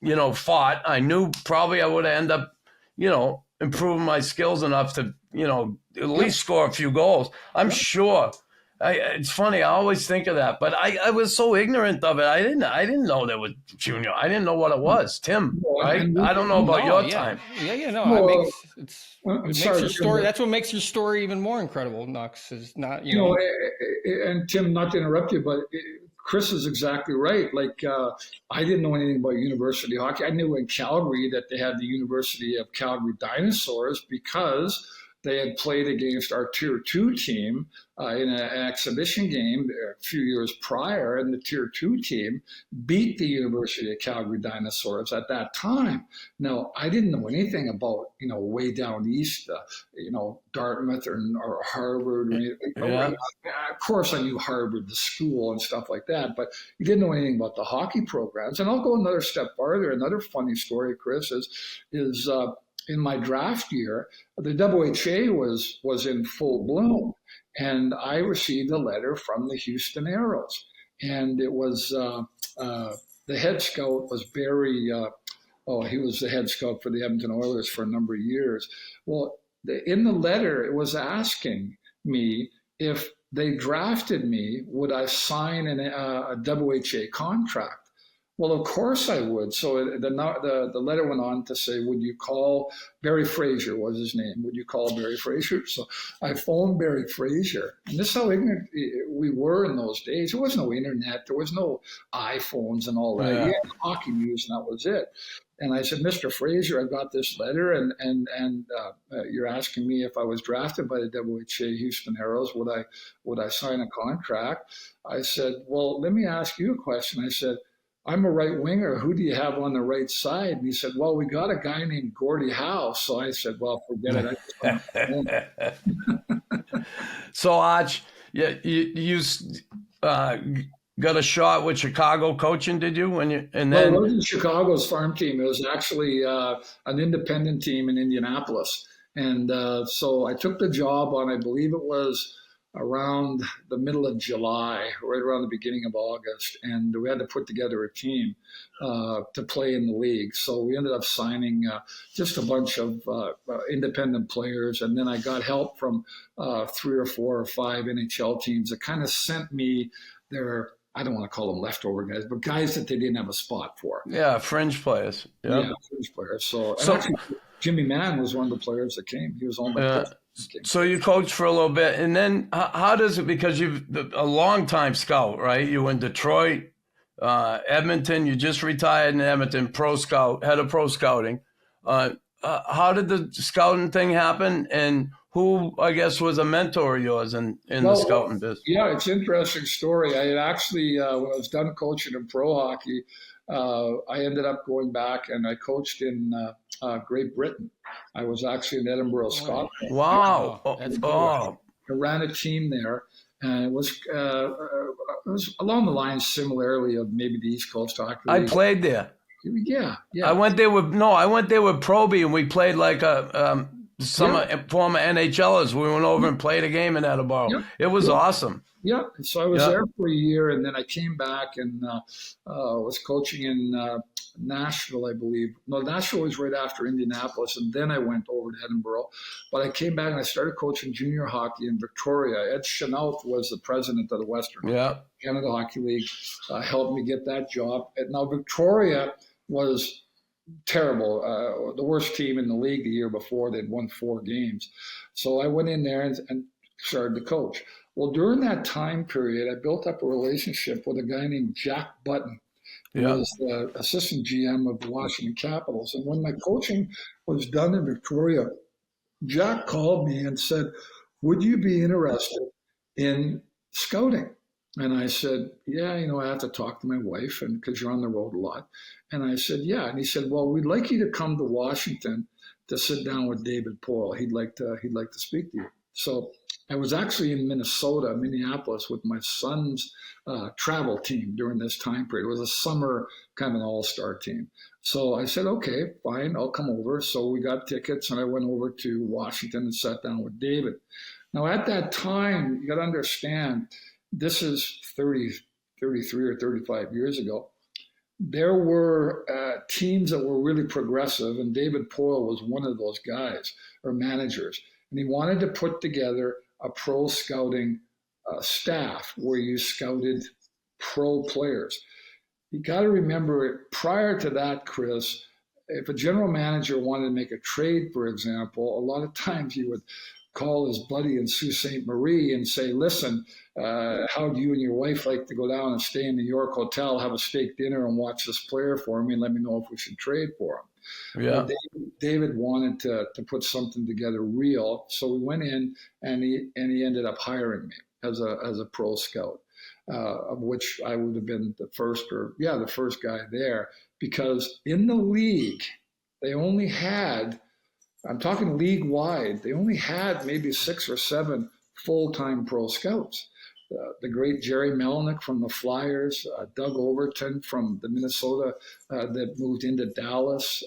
you know, fought, I knew probably I would have ended up, you know, improving my skills enough to, you know, at least score a few goals. I'm sure. It's funny. I always think of that, but I was so ignorant of it. I didn't know there was junior. I didn't know what it was. Tim, right? I don't know about your time. No, it makes sorry, your story. That's what makes your story even more incredible, Nux. Is not you know. And Tim, not to interrupt you, but Chris is exactly right. Like I didn't know anything about university hockey. I knew in Calgary that they had the University of Calgary Dinosaurs because they had played against our Tier 2 team in an exhibition game a few years prior, and the Tier 2 team beat the University of Calgary Dinosaurs at that time. Now, I didn't know anything about, you know, way down east, you know, Dartmouth or Harvard. Or anything. Yeah. Of course, I knew Harvard, the school, and stuff like that, but you didn't know anything about the hockey programs. And I'll go another step farther. Another funny story, Chris, is in my draft year, the WHA was in full bloom, and I received a letter from the Houston Aeros, and it was the head scout was Barry. He was the head scout for the Edmonton Oilers for a number of years. Well, in the letter, it was asking me if they drafted me, would I sign a WHA contract? Well, of course I would. So the letter went on to say, would you call Barry Fraser was his name? Would you call Barry Fraser? So I phoned Barry Fraser. And this is how ignorant we were in those days. There was no internet. There was no iPhones and all that. Yeah. You had hockey news and that was it. And I said, Mr. Fraser, I got this letter, and you're asking me if I was drafted by the WHA Houston Aeros, would I sign a contract? I said, well, let me ask you a question. I said, I'm a right winger. Who do you have on the right side? And he said, well, we got a guy named Gordie Howe. So I said, well, forget it. So, Arch, you got a shot with Chicago coaching, did you? Well, it wasn't Chicago's farm team. It was actually an independent team in Indianapolis. And so I took the job on, I believe it was around the middle of July, right around the beginning of August, and we had to put together a team to play in the league. So we ended up signing just a bunch of independent players, and then I got help from 3 or 4 or 5 NHL teams that kind of sent me their, I don't want to call them leftover guys, but guys that they didn't have a spot for. Yeah, fringe players. Yep. Yeah, fringe players. So actually, Jimmy Mann was one of the players that came. He was on my team. So you coached for a little bit, and then how does it, because you've a long-time scout, right? You were in Detroit, Edmonton, you just retired in Edmonton, pro scout, head of pro scouting. How did the scouting thing happen, and who, I guess, was a mentor of yours in the scouting business? Yeah, it's an interesting story. I had actually, when I was done coaching in pro hockey, I ended up going back and I coached in Great Britain. I was actually in Edinburgh, Scotland. Wow. That's cool. I ran a team there, and it was along the lines similarly of maybe the East Coast Hockey League. I played there. Yeah. I went there with Probie, and we played like some former NHLers. We went over and played a game in Edinburgh. Yeah. It was awesome. Yeah, so I was there for a year, and then I came back and was coaching in Nashville, I believe. No, Nashville was right after Indianapolis, and then I went over to Edinburgh. But I came back and I started coaching junior hockey in Victoria. Ed Chenault was the president of the Western Canada Hockey League, helped me get that job. And now Victoria was terrible, the worst team in the league the year before. They'd won 4 games. So I went in there and started to coach. Well, during that time period, I built up a relationship with a guy named Jack Button, who was the assistant GM of the Washington Capitals. And when my coaching was done in Victoria, Jack called me and said, would you be interested in scouting? And I said, yeah, I have to talk to my wife, and because you're on the road a lot. And I said, yeah. And he said, well, we'd like you to come to Washington to sit down with David Poyle. He'd like to speak to you. So I was actually in Minneapolis, with my son's travel team during this time period. It was a summer kind of an all-star team. So I said, okay, fine, I'll come over. So we got tickets, and I went over to Washington and sat down with David. Now, at that time, you got to understand, this is 33 or 35 years ago. There were teams that were really progressive, and David Poyle was one of those guys or managers. And he wanted to put together a pro scouting staff where you scouted pro players. You got to remember, prior to that, Chris, if a general manager wanted to make a trade, for example, a lot of times he would call his buddy in Sault Ste. Marie and say, listen, how do you and your wife like to go down and stay in the York Hotel, have a steak dinner, and watch this player for me, and let me know if we should trade for him? Yeah. David wanted to put something together real, so we went in, and he ended up hiring me as a pro scout, of which I would have been the first guy there, because in the league they only had, I'm talking league wide, they only had maybe 6 or 7 full-time pro scouts. The great Jerry Melnick from the Flyers, Doug Overton from the Minnesota that moved into Dallas.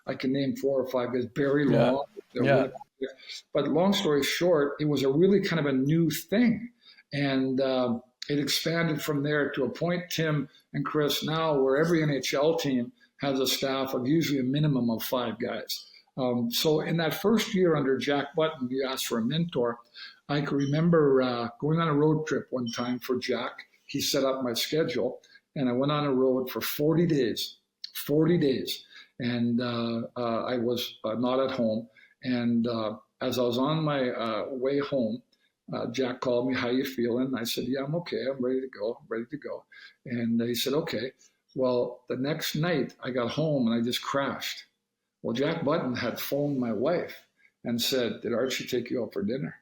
I can name 4 or 5 guys. Barry Long. Yeah. But long story short, it was a really kind of a new thing. And it expanded from there to a point, Tim and Chris, now where every NHL team has a staff of usually a minimum of 5 guys. So in that first year under Jack Button, you asked for a mentor. I can remember going on a road trip one time for Jack. He set up my schedule, and I went on a road for 40 days. And I was not at home. And as I was on my way home, Jack called me, how you feeling? I said, yeah, I'm okay. I'm ready to go. And he said, okay. Well, the next night I got home and I just crashed. Well, Jack Button had phoned my wife and said, did Archie take you out for dinner?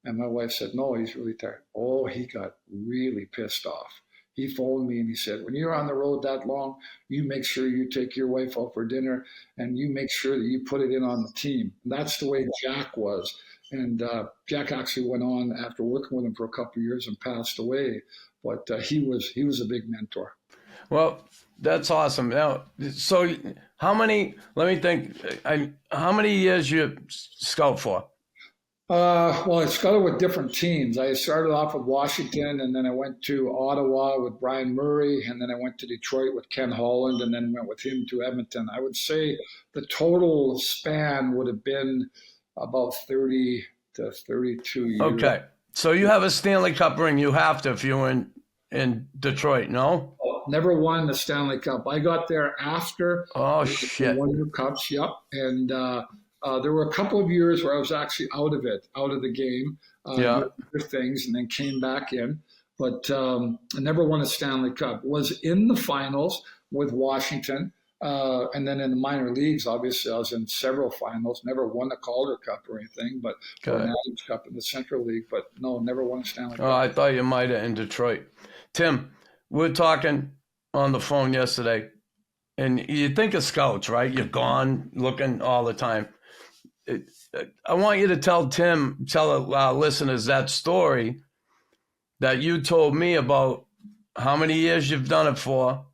And my wife said, no, he's really tired. Oh, he got really pissed off. He phoned me and he said, when you're on the road that long, you make sure you take your wife out for dinner and you make sure that you put it in on the team. And that's the way Jack was. And Jack actually went on after working with him for a couple of years and passed away. But he was a big mentor. Well, that's awesome. Now, so how many, let me think, how many years you scout for? Well, I scouted with different teams. I started off with Washington, and then I went to Ottawa with Brian Murray, and then I went to Detroit with Ken Holland, and then went with him to Edmonton. I would say the total span would have been about 30 to 32 years. Okay. So you have a Stanley Cup ring. You have to if you were in Detroit, no? Never won the Stanley Cup. I got there after. Oh, shit. Won the Cups, yep. And there were a couple of years where I was actually out of the game, other things, and then came back in. But I never won a Stanley Cup. Was in the finals with Washington, and then in the minor leagues, obviously, I was in several finals. Never won a Calder Cup or anything, but or an Adams Cup in the Central League. But no, never won a Stanley Cup. Oh, I thought you might have in Detroit. Tim, we were talking on the phone yesterday, and you think of scouts, right? You're gone looking all the time. I want you to tell our listeners that story that you told me about how many years you've done it for,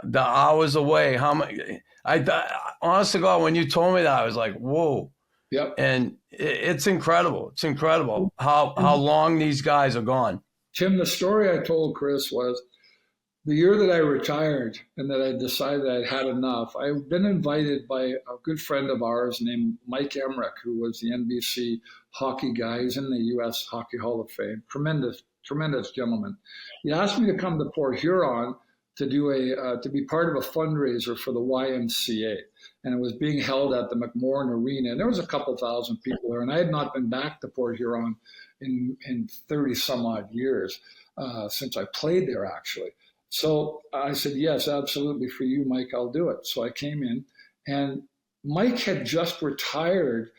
the hours away, how many. Honest to God, when you told me that, I was like, whoa. Yep. And it's incredible. It's incredible how long these guys are gone. Tim, the story I told Chris was the year that I retired and that I decided I'd had enough. I've been invited by a good friend of ours named Mike Emmerich, who was the NBC hockey guy. He's in the U.S. Hockey Hall of Fame. Tremendous gentleman. He asked me to come to Port Huron to do to be part of a fundraiser for the YMCA. And it was being held at the McMorran Arena. And there was a couple thousand people there. And I had not been back to Port Huron in 30 some odd years since I played there, actually. So I said, yes, absolutely, for you, Mike, I'll do it. So I came in, and Mike had just retired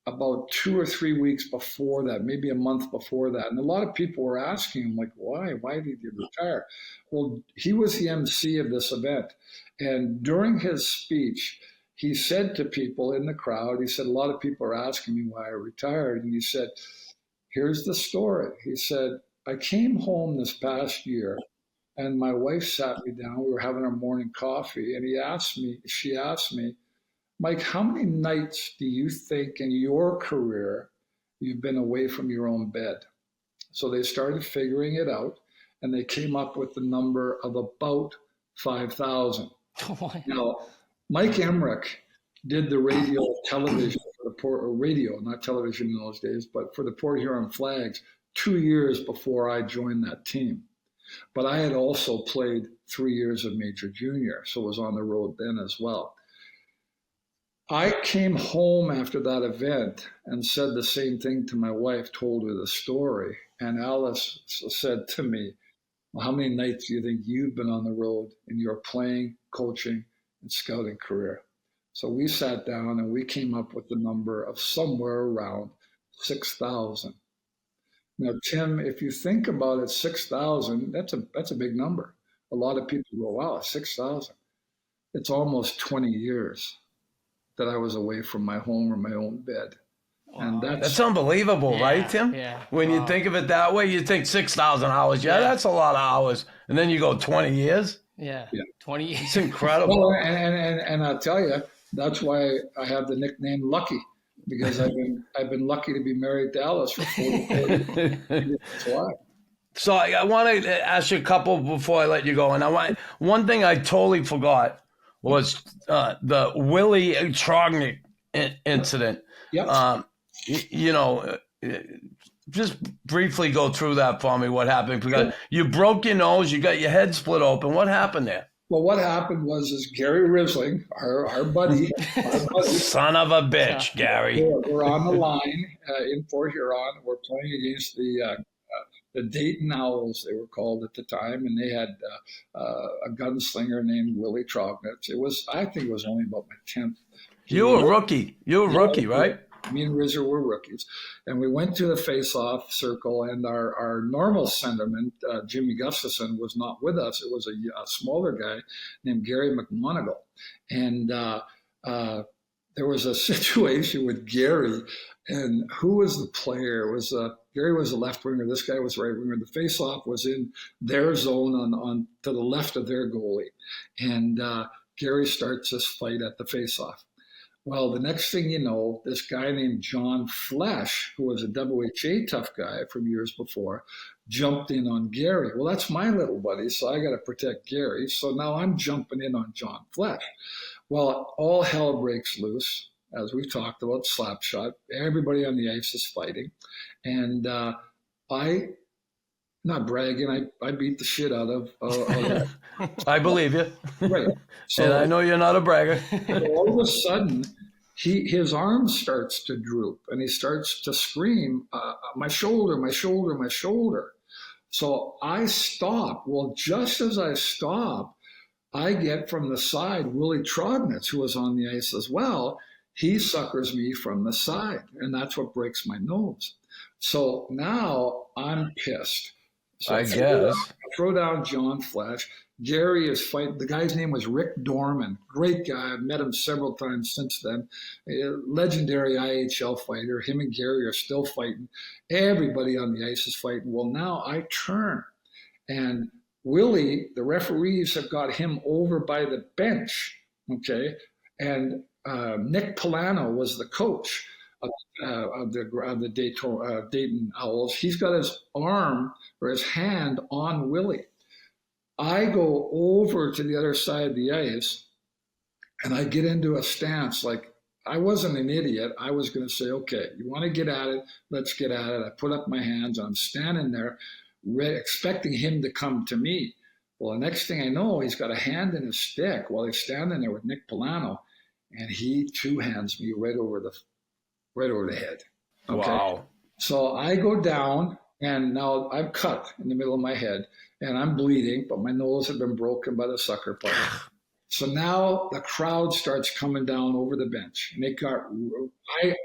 about 2 or 3 weeks before that, maybe a month before that. And a lot of people were asking him, like, why did you retire? Well, he was the MC of this event. And during his speech, he said to people in the crowd, he said, a lot of people are asking me why I retired. And he said, here's the story. He said, I came home this past year and my wife sat me down. We were having our morning coffee. And she asked me, Mike, how many nights do you think in your career you've been away from your own bed? So they started figuring it out, and they came up with the number of about 5,000. Now, Mike Emmerich did the radio television for the Port, or radio, not television in those days, but for the Port Huron Flags 2 years before I joined that team. But I had also played 3 years of Major Junior, so was on the road then as well. I came home after that event and said the same thing to my wife, told her the story. And Alice said to me, well, how many nights do you think you've been on the road in your playing, coaching, and scouting career? So we sat down and we came up with the number of somewhere around 6,000. Now, Tim, if you think about it, 6,000, that's a big number. A lot of people go, wow, 6,000. It's almost 20 years that I was away from my home or my own bed. And that's unbelievable, right, Tim? Yeah. When you think of it that way, you think 6,000 hours. Yeah, that's a lot of hours. And then you go 20 years. Yeah. 20 years. It's incredible. Well, and I'll tell you, that's why I have the nickname Lucky, because I've been lucky to be married to Alice for 40 years. That's why. So I want to ask you a couple before I let you go. And one thing I totally forgot was the Willie Trognitz incident. Yep. Just briefly go through that for me, what happened. Because you broke your nose, you got your head split open. What happened there? Well, what happened was Gary Risling, our buddy, Son of a bitch, Gary. We're on the line in Port Huron. We're playing against the Dayton Owls, they were called at the time, and they had a gunslinger named Willie Trognitz. I think it was only about my 10th. You were a rookie, right? Me and Rizzer were rookies. And we went to the face-off circle, and our normal centerman, Jimmy Gustafson, was not with us. It was a smaller guy named Gary McMonagle. And there was a situation with Gary, and who was the player? It was Gary was a left winger. This guy was right winger. The face-off was in their zone on to the left of their goalie. And Gary starts this fight at the face-off. Well, the next thing you know, this guy named John Flesh, who was a WHA tough guy from years before, jumped in on Gary. Well, that's my little buddy, so I got to protect Gary. So now I'm jumping in on John Flesh. Well, all hell breaks loose, as we've talked about, slap shot. Everybody on the ice is fighting. And not bragging, I beat the shit out of I believe you. Right. So, and I know you're not a bragger. all of a sudden, his arm starts to droop, and he starts to scream, my shoulder, my shoulder, my shoulder. So I stop. Well, just as I stop, I get from the side Willie Trognitz, who was on the ice as well. He suckers me from the side, and that's what breaks my nose. So now I'm pissed. So I guess. Throw down John Flesh. Gary is fighting. The guy's name was Rick Dorman. Great guy. I've met him several times since then. A legendary IHL fighter. Him and Gary are still fighting. Everybody on the ice is fighting. Well, now I turn. And Willie, the referees have got him over by the bench. Okay. And Nick Polano was the coach of the Dayton Owls. He's got his arm or his hand on Willie. I go over to the other side of the ice, and I get into a stance like I wasn't an idiot. I was going to say, okay, you want to get at it? Let's get at it. I put up my hands. I'm standing there expecting him to come to me. Well, the next thing I know, he's got a hand in his stick while he's standing there with Nick Polano, and he two-hands me right over the head. Okay? Wow. So I go down, and now I'm cut in the middle of my head, and I'm bleeding, but my nose had been broken by the sucker punch. So now the crowd starts coming down over the bench, and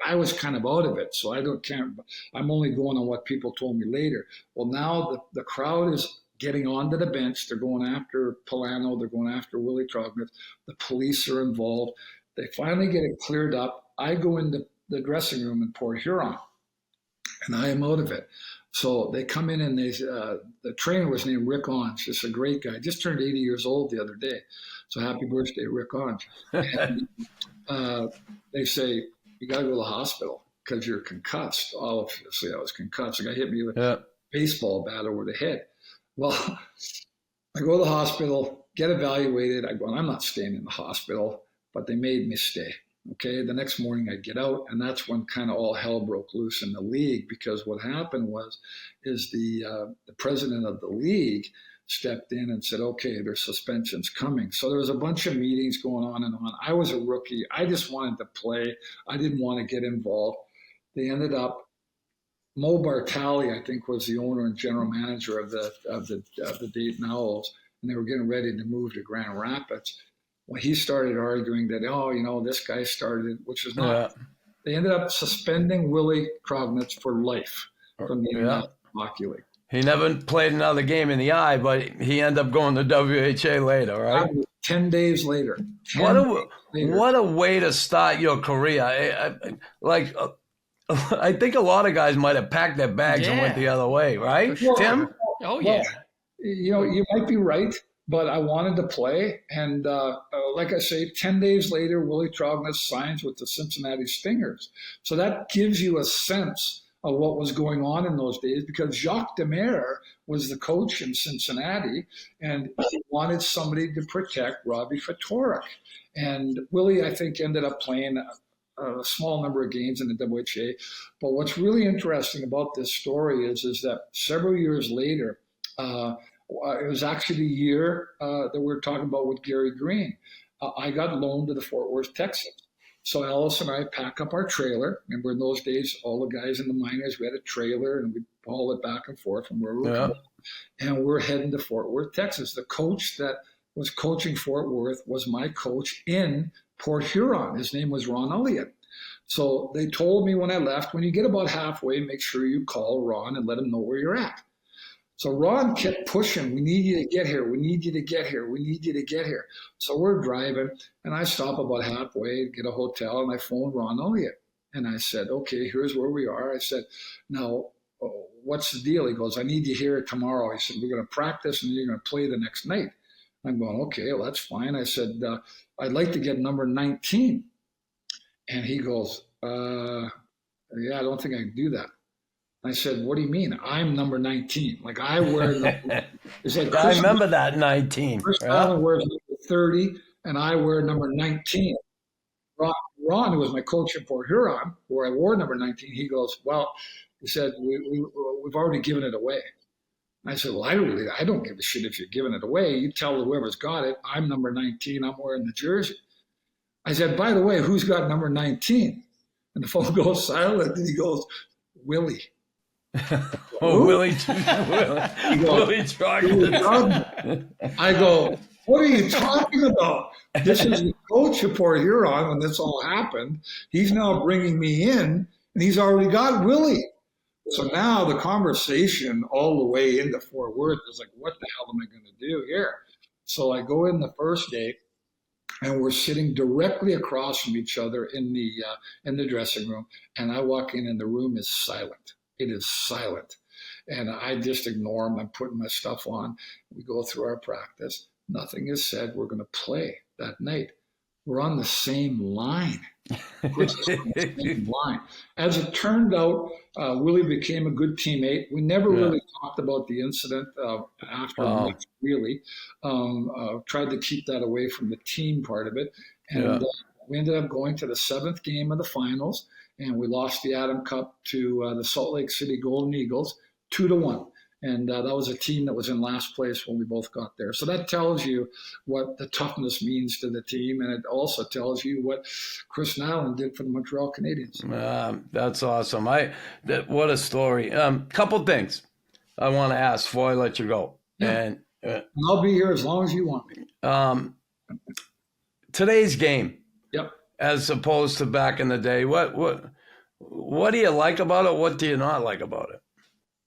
I was kind of out of it, so I'm only going on what people told me later. Well, now the crowd is getting onto the bench. They're going after Polano. They're going after Willie Trognitz. The police are involved. They finally get it cleared up. I go into the dressing room in Port Huron, and I am out of it. So they come in and the trainer was named Rick Onge, just a great guy. Just turned 80 years old the other day. So happy birthday, Rick Onge. And they say, you got to go to the hospital because you're concussed. Obviously, I was concussed. The guy hit me with a baseball bat over the head. Well, I go to the hospital, get evaluated. I go, I'm not staying in the hospital, but they made me stay. Okay, the next morning I get out, and that's when kind of all hell broke loose in the league, because what happened is the president of the league stepped in and said, okay, there's suspensions coming. So there was a bunch of meetings going on and on. I was a rookie. I just wanted to play. I didn't want to get involved. They ended up, Mo Bartali, I think, was the owner and general manager of the Dayton Owls, and they were getting ready to move to Grand Rapids. When he started arguing that, this guy started, which was not. They ended up suspending Willie Trognitz for life from the Hockey League. He never played another game in the eye, but he ended up going to WHA later, right? 10 days later. What a way to start your career. I think a lot of guys might have packed their bags and went the other way, right, Tim? Oh, yeah. You might be right. But I wanted to play, and like I say, 10 days later, Willie Trognitz signs with the Cincinnati Stingers. So that gives you a sense of what was going on in those days, because Jacques Demers was the coach in Cincinnati, and he wanted somebody to protect Robbie Ftorek. And Willie, I think, ended up playing a small number of games in the WHA. But what's really interesting about this story is that several years later, it was actually the year that we were talking about with Gary Green. I got loaned to the Fort Worth Texans. So Alice and I pack up our trailer. Remember, in those days, all the guys in the minors, we had a trailer, and we'd haul it back and forth from where we were coming. And we're heading to Fort Worth, Texas. The coach that was coaching Fort Worth was my coach in Port Huron. His name was Ron Elliott. So they told me when I left, when you get about halfway, make sure you call Ron and let him know where you're at. So Ron kept pushing, we need you to get here, we need you to get here, we need you to get here. So we're driving, and I stop about halfway, get a hotel, and I phone Ron Elliott. And I said, okay, here's where we are. I said, now, what's the deal? He goes, I need you here tomorrow. He said, we're going to practice, and you're going to play the next night. I'm going, okay, well, that's fine. I said, I'd like to get number 19. And he goes, yeah, I don't think I can do that. I said, what do you mean? I'm number 19. Like, I wear it's like I remember that 19. Chris Allen wears number 30, and I wear number 19. Ron, who was my coach in Port Huron, where I wore number 19, he goes, well, he said, we've already given it away. I said, well, I don't give a shit if you're giving it away. You tell whoever's got it, I'm number 19, I'm wearing the jersey. I said, by the way, who's got number 19? And the phone goes silent, and he goes, Willie. Willie Trognitz. I go, what are you talking about? This is the coach of Port Huron when this all happened. He's now bringing me in, and he's already got Willie. So now the conversation all the way into Fort Worth is like, what the hell am I going to do here? So I go in the first day, and we're sitting directly across from each other in the dressing room, and I walk in, and the room is silent. It is silent. And I just ignore him. I'm putting my stuff on. We go through our practice. Nothing is said. We're going to play that night. We're on the same line. As it turned out, Willie became a good teammate. We never really talked about the incident after, really. Tried to keep that away from the team part of it. And we ended up going to the 7th game of the finals. And we lost the Adam Cup to the Salt Lake City Golden Eagles 2-1. And that was a team that was in last place when we both got there. So that tells you what the toughness means to the team. And it also tells you what Chris Nyland did for the Montreal Canadiens. That's awesome. What a story. Couple things I want to ask before I let you go. Yeah. And I'll be here as long as you want me. Today's game. Yep. As opposed to back in the day, what do you like about it? What do you not like about it?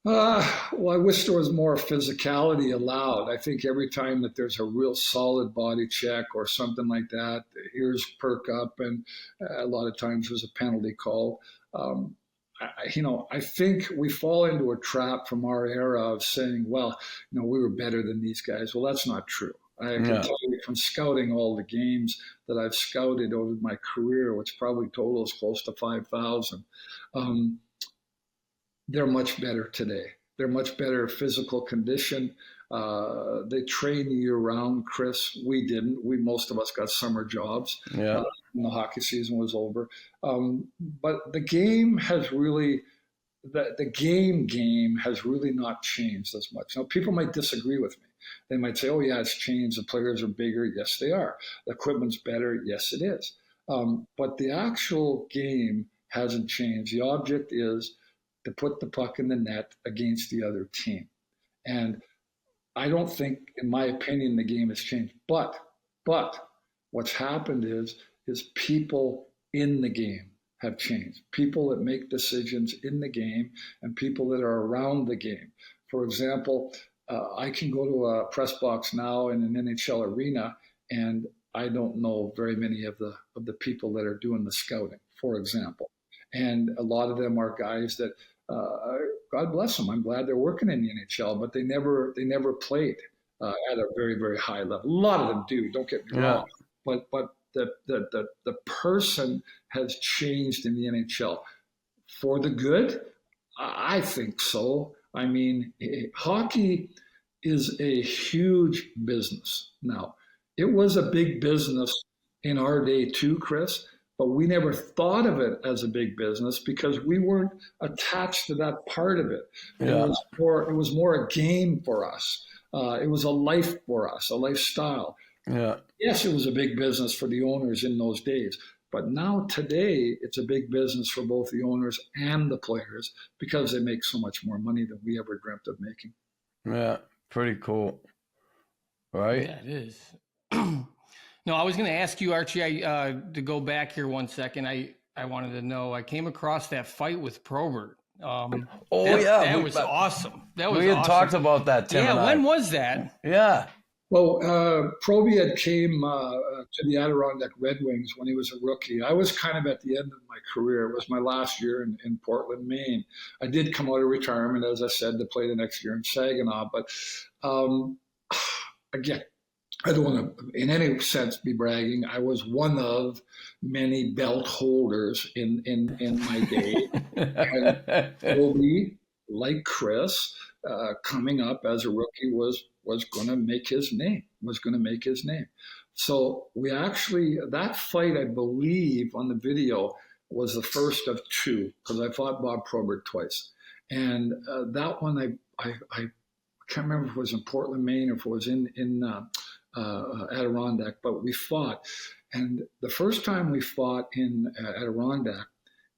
Well, I wish there was more physicality allowed. I think every time that there's a real solid body check or something like that, the ears perk up, and a lot of times there's a penalty call. I think we fall into a trap from our era of saying, well, we were better than these guys. Well, that's not true. I can tell you from scouting all the games that I've scouted over my career, which probably totals close to 5,000. They're much better today. They're much better physical condition. They train year round, Chris. We didn't. Most of us got summer jobs when the hockey season was over. But the game has really, the game has really not changed as much. Now, people might disagree with me. They might say, oh, yeah, it's changed. The players are bigger. Yes, they are. The equipment's better. Yes, it is. But the actual game hasn't changed. The object is to put the puck in the net against the other team. And I don't think, in my opinion, the game has changed. But what's happened is people in the game have changed. People that make decisions in the game and people that are around the game. For example, I can go to a press box now in an NHL arena, and I don't know very many of the people that are doing the scouting, for example. And a lot of them are guys that, God bless them, I'm glad they're working in the NHL, but they never played at a very, very high level. A lot of them do, don't get me wrong. But the person has changed in the NHL. For the good? I think so. I mean, hockey is a huge business now. It was a big business in our day too, Chris, but we never thought of it as a big business because we weren't attached to that part of it. Yeah. It was more a game for us. It was a life for us, a lifestyle. Yeah. Yes, it was a big business for the owners in those days. But now today, it's a big business for both the owners and the players because they make so much more money than we ever dreamt of making. Yeah, pretty cool. Right? Yeah, it is. No, I was going to ask you, Archie, to go back here 1 second. I wanted to know, I came across that fight with Probert. That was awesome. We had talked about that, Tim. Yeah, when was that? Yeah. Well, Probert came to the Adirondack Red Wings when he was a rookie. I was kind of at the end of my career. It was my last year in Portland, Maine. I did come out of retirement, as I said, to play the next year in Saginaw. But again, I don't want to, in any sense, be bragging. I was one of many belt holders in my day. And Probert, like Chris, coming up as a rookie was going to make his name. So we actually, that fight, I believe, on the video was the first of two because I fought Bob Probert twice. And that one, I can't remember if it was in Portland, Maine, or if it was in Adirondack, but we fought. And the first time we fought in Adirondack,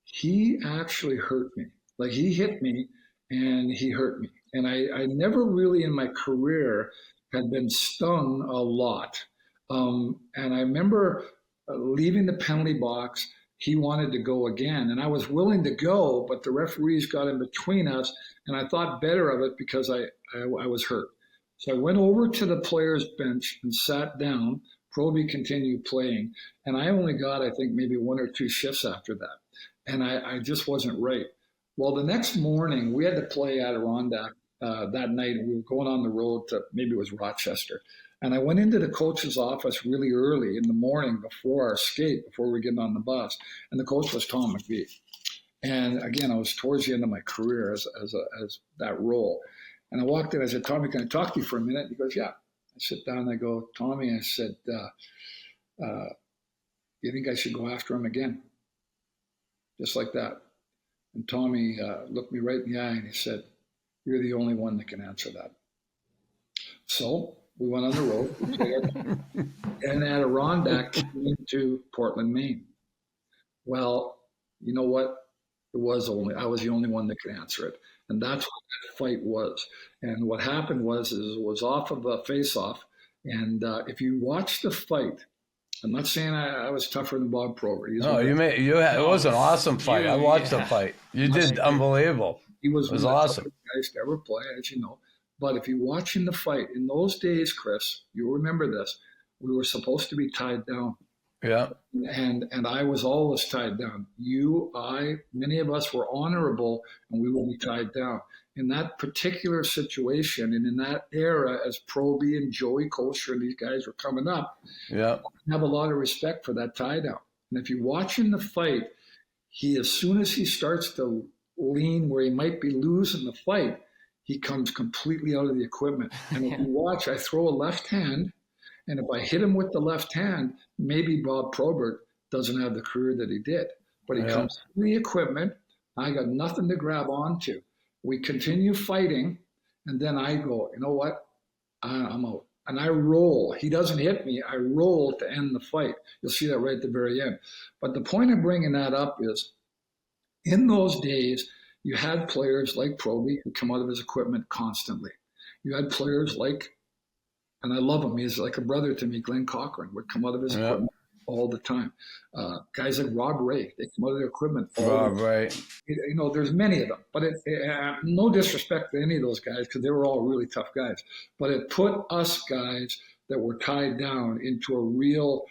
he actually hurt me. Like, he hit me and he hurt me. And I never really in my career had been stung a lot. And I remember leaving the penalty box, he wanted to go again. And I was willing to go, but the referees got in between us. And I thought better of it because I was hurt. So I went over to the players' bench and sat down. Probert continued playing. And I only got, I think, maybe one or two shifts after that. And I just wasn't right. Well, the next morning, we had to play Adirondack that night, and we were going on the road to, maybe it was Rochester. And I went into the coach's office really early in the morning before our skate, before we were getting on the bus. And the coach was Tom McVie. And again, I was towards the end of my career as that role. And I walked in, I said, Tommy, can I talk to you for a minute? He goes, yeah. I sit down and I go, Tommy, I said, you think I should go after him again? Just like that. And Tommy looked me right in the eye and he said, you're the only one that can answer that. So we went on the road and Adirondack came to Portland, Maine. Well, you know what? I was the only one that could answer it. And that's what that fight was. And what happened was it was off of a face-off. And if you watch the fight, I'm not saying I was tougher than Bob Probert. No, it was an awesome fight. I watched the fight. You did unbelievable. He was It was one of the awesome. toughest guys to ever play, as you know. But if you're watching the fight, in those days, Chris, you'll remember this, we were supposed to be tied down. Yeah. And I was always tied down. Many of us were honorable, and we would be tied down. In that particular situation and in that era, as Proby and Joey Kosher and these guys were coming up, Yeah. I have a lot of respect for that tie down. And if you're watching the fight, as soon as he starts to lean where he might be losing the fight, he comes completely out of the equipment. And if you watch, I throw a left hand, and if I hit him with the left hand, maybe Bob Probert doesn't have the career that he did. But he comes through the equipment. I got nothing to grab onto. We continue fighting, and then I go, you know what? I'm out. And I roll. He doesn't hit me. I roll to end the fight. You'll see that right at the very end. But the point of bringing that up is, in those days, you had players like Proby who come out of his equipment constantly. You had players like, and I love him, he's like a brother to me, Glenn Cochran, would come out of his equipment all the time. Guys like Rob Ray, they come out of their equipment all the time. Right. You know, there's many of them, but no disrespect to any of those guys, because they were all really tough guys. But it put us guys that were tied down into a real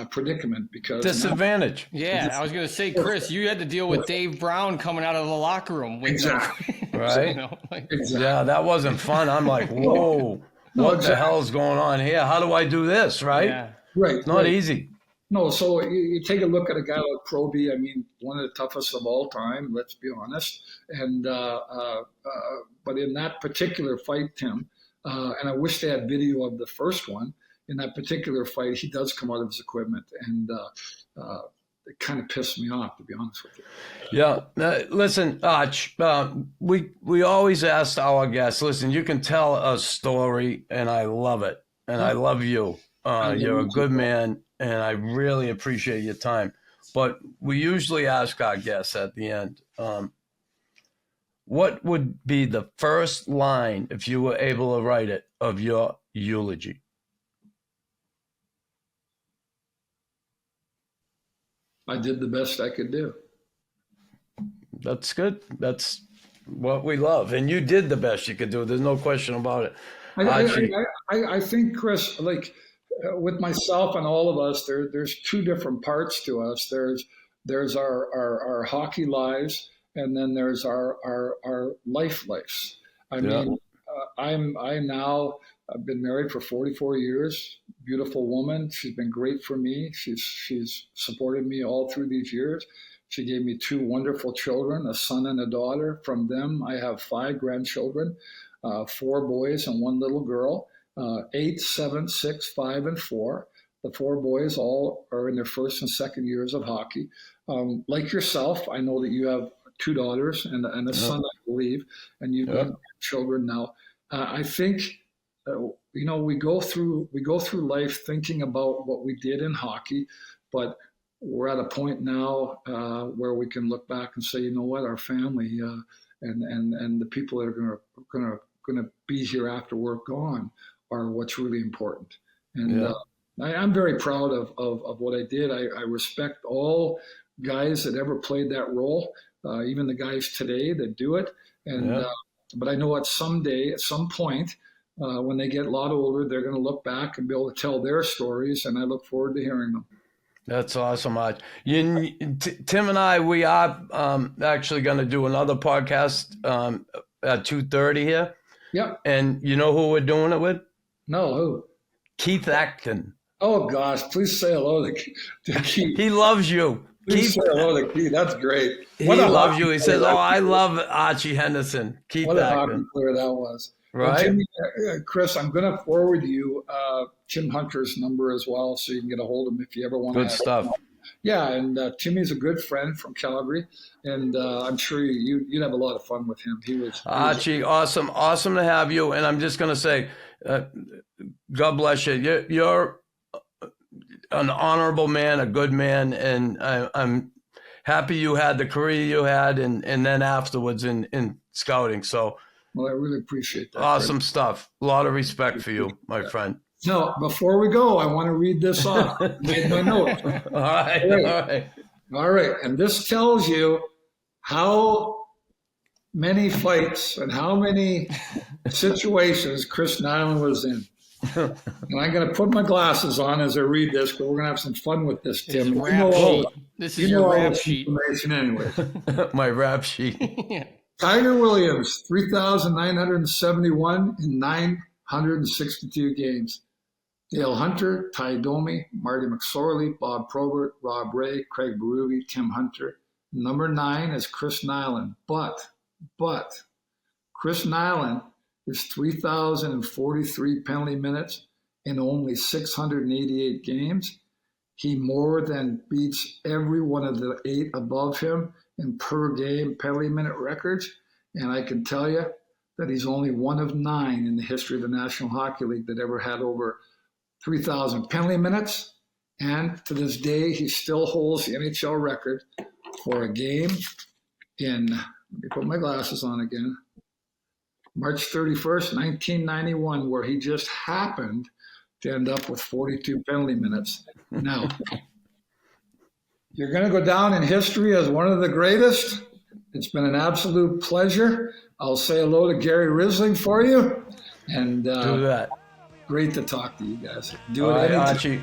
predicament, because Disadvantage. Yeah, I was going to say, Chris, you had to deal with Dave Brown coming out of the locker room. With Exactly. Right. Exactly. Yeah, that wasn't fun. I'm like, whoa, what the hell's going on here? How do I do this? Right. Yeah. Right. It's not easy. No, so you take a look at a guy like Proby. I mean, one of the toughest of all time, let's be honest. And but in that particular fight, Tim, and I wish they had video of the first one. In that particular fight, he does come out of his equipment, and it kind of pissed me off, to be honest with you. Yeah. Listen, Arch, we always ask our guests, listen, you can tell a story, and I love it, and I love you. You're a good man, and I really appreciate your time. But we usually ask our guests at the end, what would be the first line, if you were able to write it, of your eulogy? I did the best I could do. That's good. That's what we love. And you did the best you could do. There's no question about it. I think, Chris, like with myself and all of us, there's two different parts to us. There's our hockey lives, and then there's our lives. I mean, I've been married for 44 years. Beautiful woman. She's been great for me. She's supported me all through these years. She gave me two wonderful children, a son and a daughter. From them, I have 5 grandchildren, 4 boys and 1 little girl, 8, 7, 6, 5, and 4. The 4 boys all are in their first and second years of hockey. Like yourself, I know that you have 2 daughters and a son, I believe, and you've got children now. I think, we go through life thinking about what we did in hockey, but we're at a point now where we can look back and say, you know what, our family and the people that are gonna be here after we're gone are what's really important. And I'm very proud of what I did. I respect all guys that ever played that role, even the guys today that do it. And but I know at some point, when they get a lot older, they're going to look back and be able to tell their stories, and I look forward to hearing them. That's awesome, Arch. Tim and I, we are actually going to do another podcast at 2:30 here. Yep. And you know who we're doing it with? No, who? Keith Acton. Oh, gosh, please say hello to Keith. He loves you. Please say hello to Keith. That's great. He loves you. He says, I love Archie Henderson. Keith What a Acton. hockey player that was. Right. Jimmy, Chris, I'm going to forward you Jim Hunter's number as well, so you can get a hold of him if you ever want to. Good stuff. Yeah, and Timmy's a good friend from Calgary, and I'm sure you'd have a lot of fun with him. Archie, awesome to have you. And I'm just going to say, God bless you. You're an honorable man, a good man, and I'm happy you had the career you had, and then afterwards in scouting. So. Well, I really appreciate that. Awesome stuff. A lot of respect for you, my friend. Now, before we go, I want to read this off. I made my note. All right. And this tells you how many fights and how many situations Chris Nyland was in. And I'm going to put my glasses on as I read this, but we're going to have some fun with this, Tim. This is your rap sheet. Information anyway. My rap sheet. Yeah. Tiger Williams, 3,971 in 962 games. Dale Hunter, Ty Domi, Marty McSorley, Bob Probert, Rob Ray, Craig Berube, Tim Hunter. Number 9 is Chris Nyland. But Chris Nyland is 3,043 penalty minutes in only 688 games. He more than beats every one of the 8 above him in per game penalty minute records. And I can tell you that he's only one of 9 in the history of the National Hockey League that ever had over 3,000 penalty minutes. And to this day, he still holds the NHL record for a game in, let me put my glasses on again, March 31st, 1991, where he just happened to end up with 42 penalty minutes. Now, you're going to go down in history as one of the greatest. It's been an absolute pleasure. I'll say hello to Gary Risling for you. And Do that. great to talk to you guys. Do All it right, anytime. Archie.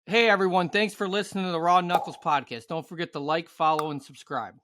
Hey, everyone. Thanks for listening to the Raw Knuckles podcast. Don't forget to like, follow, and subscribe.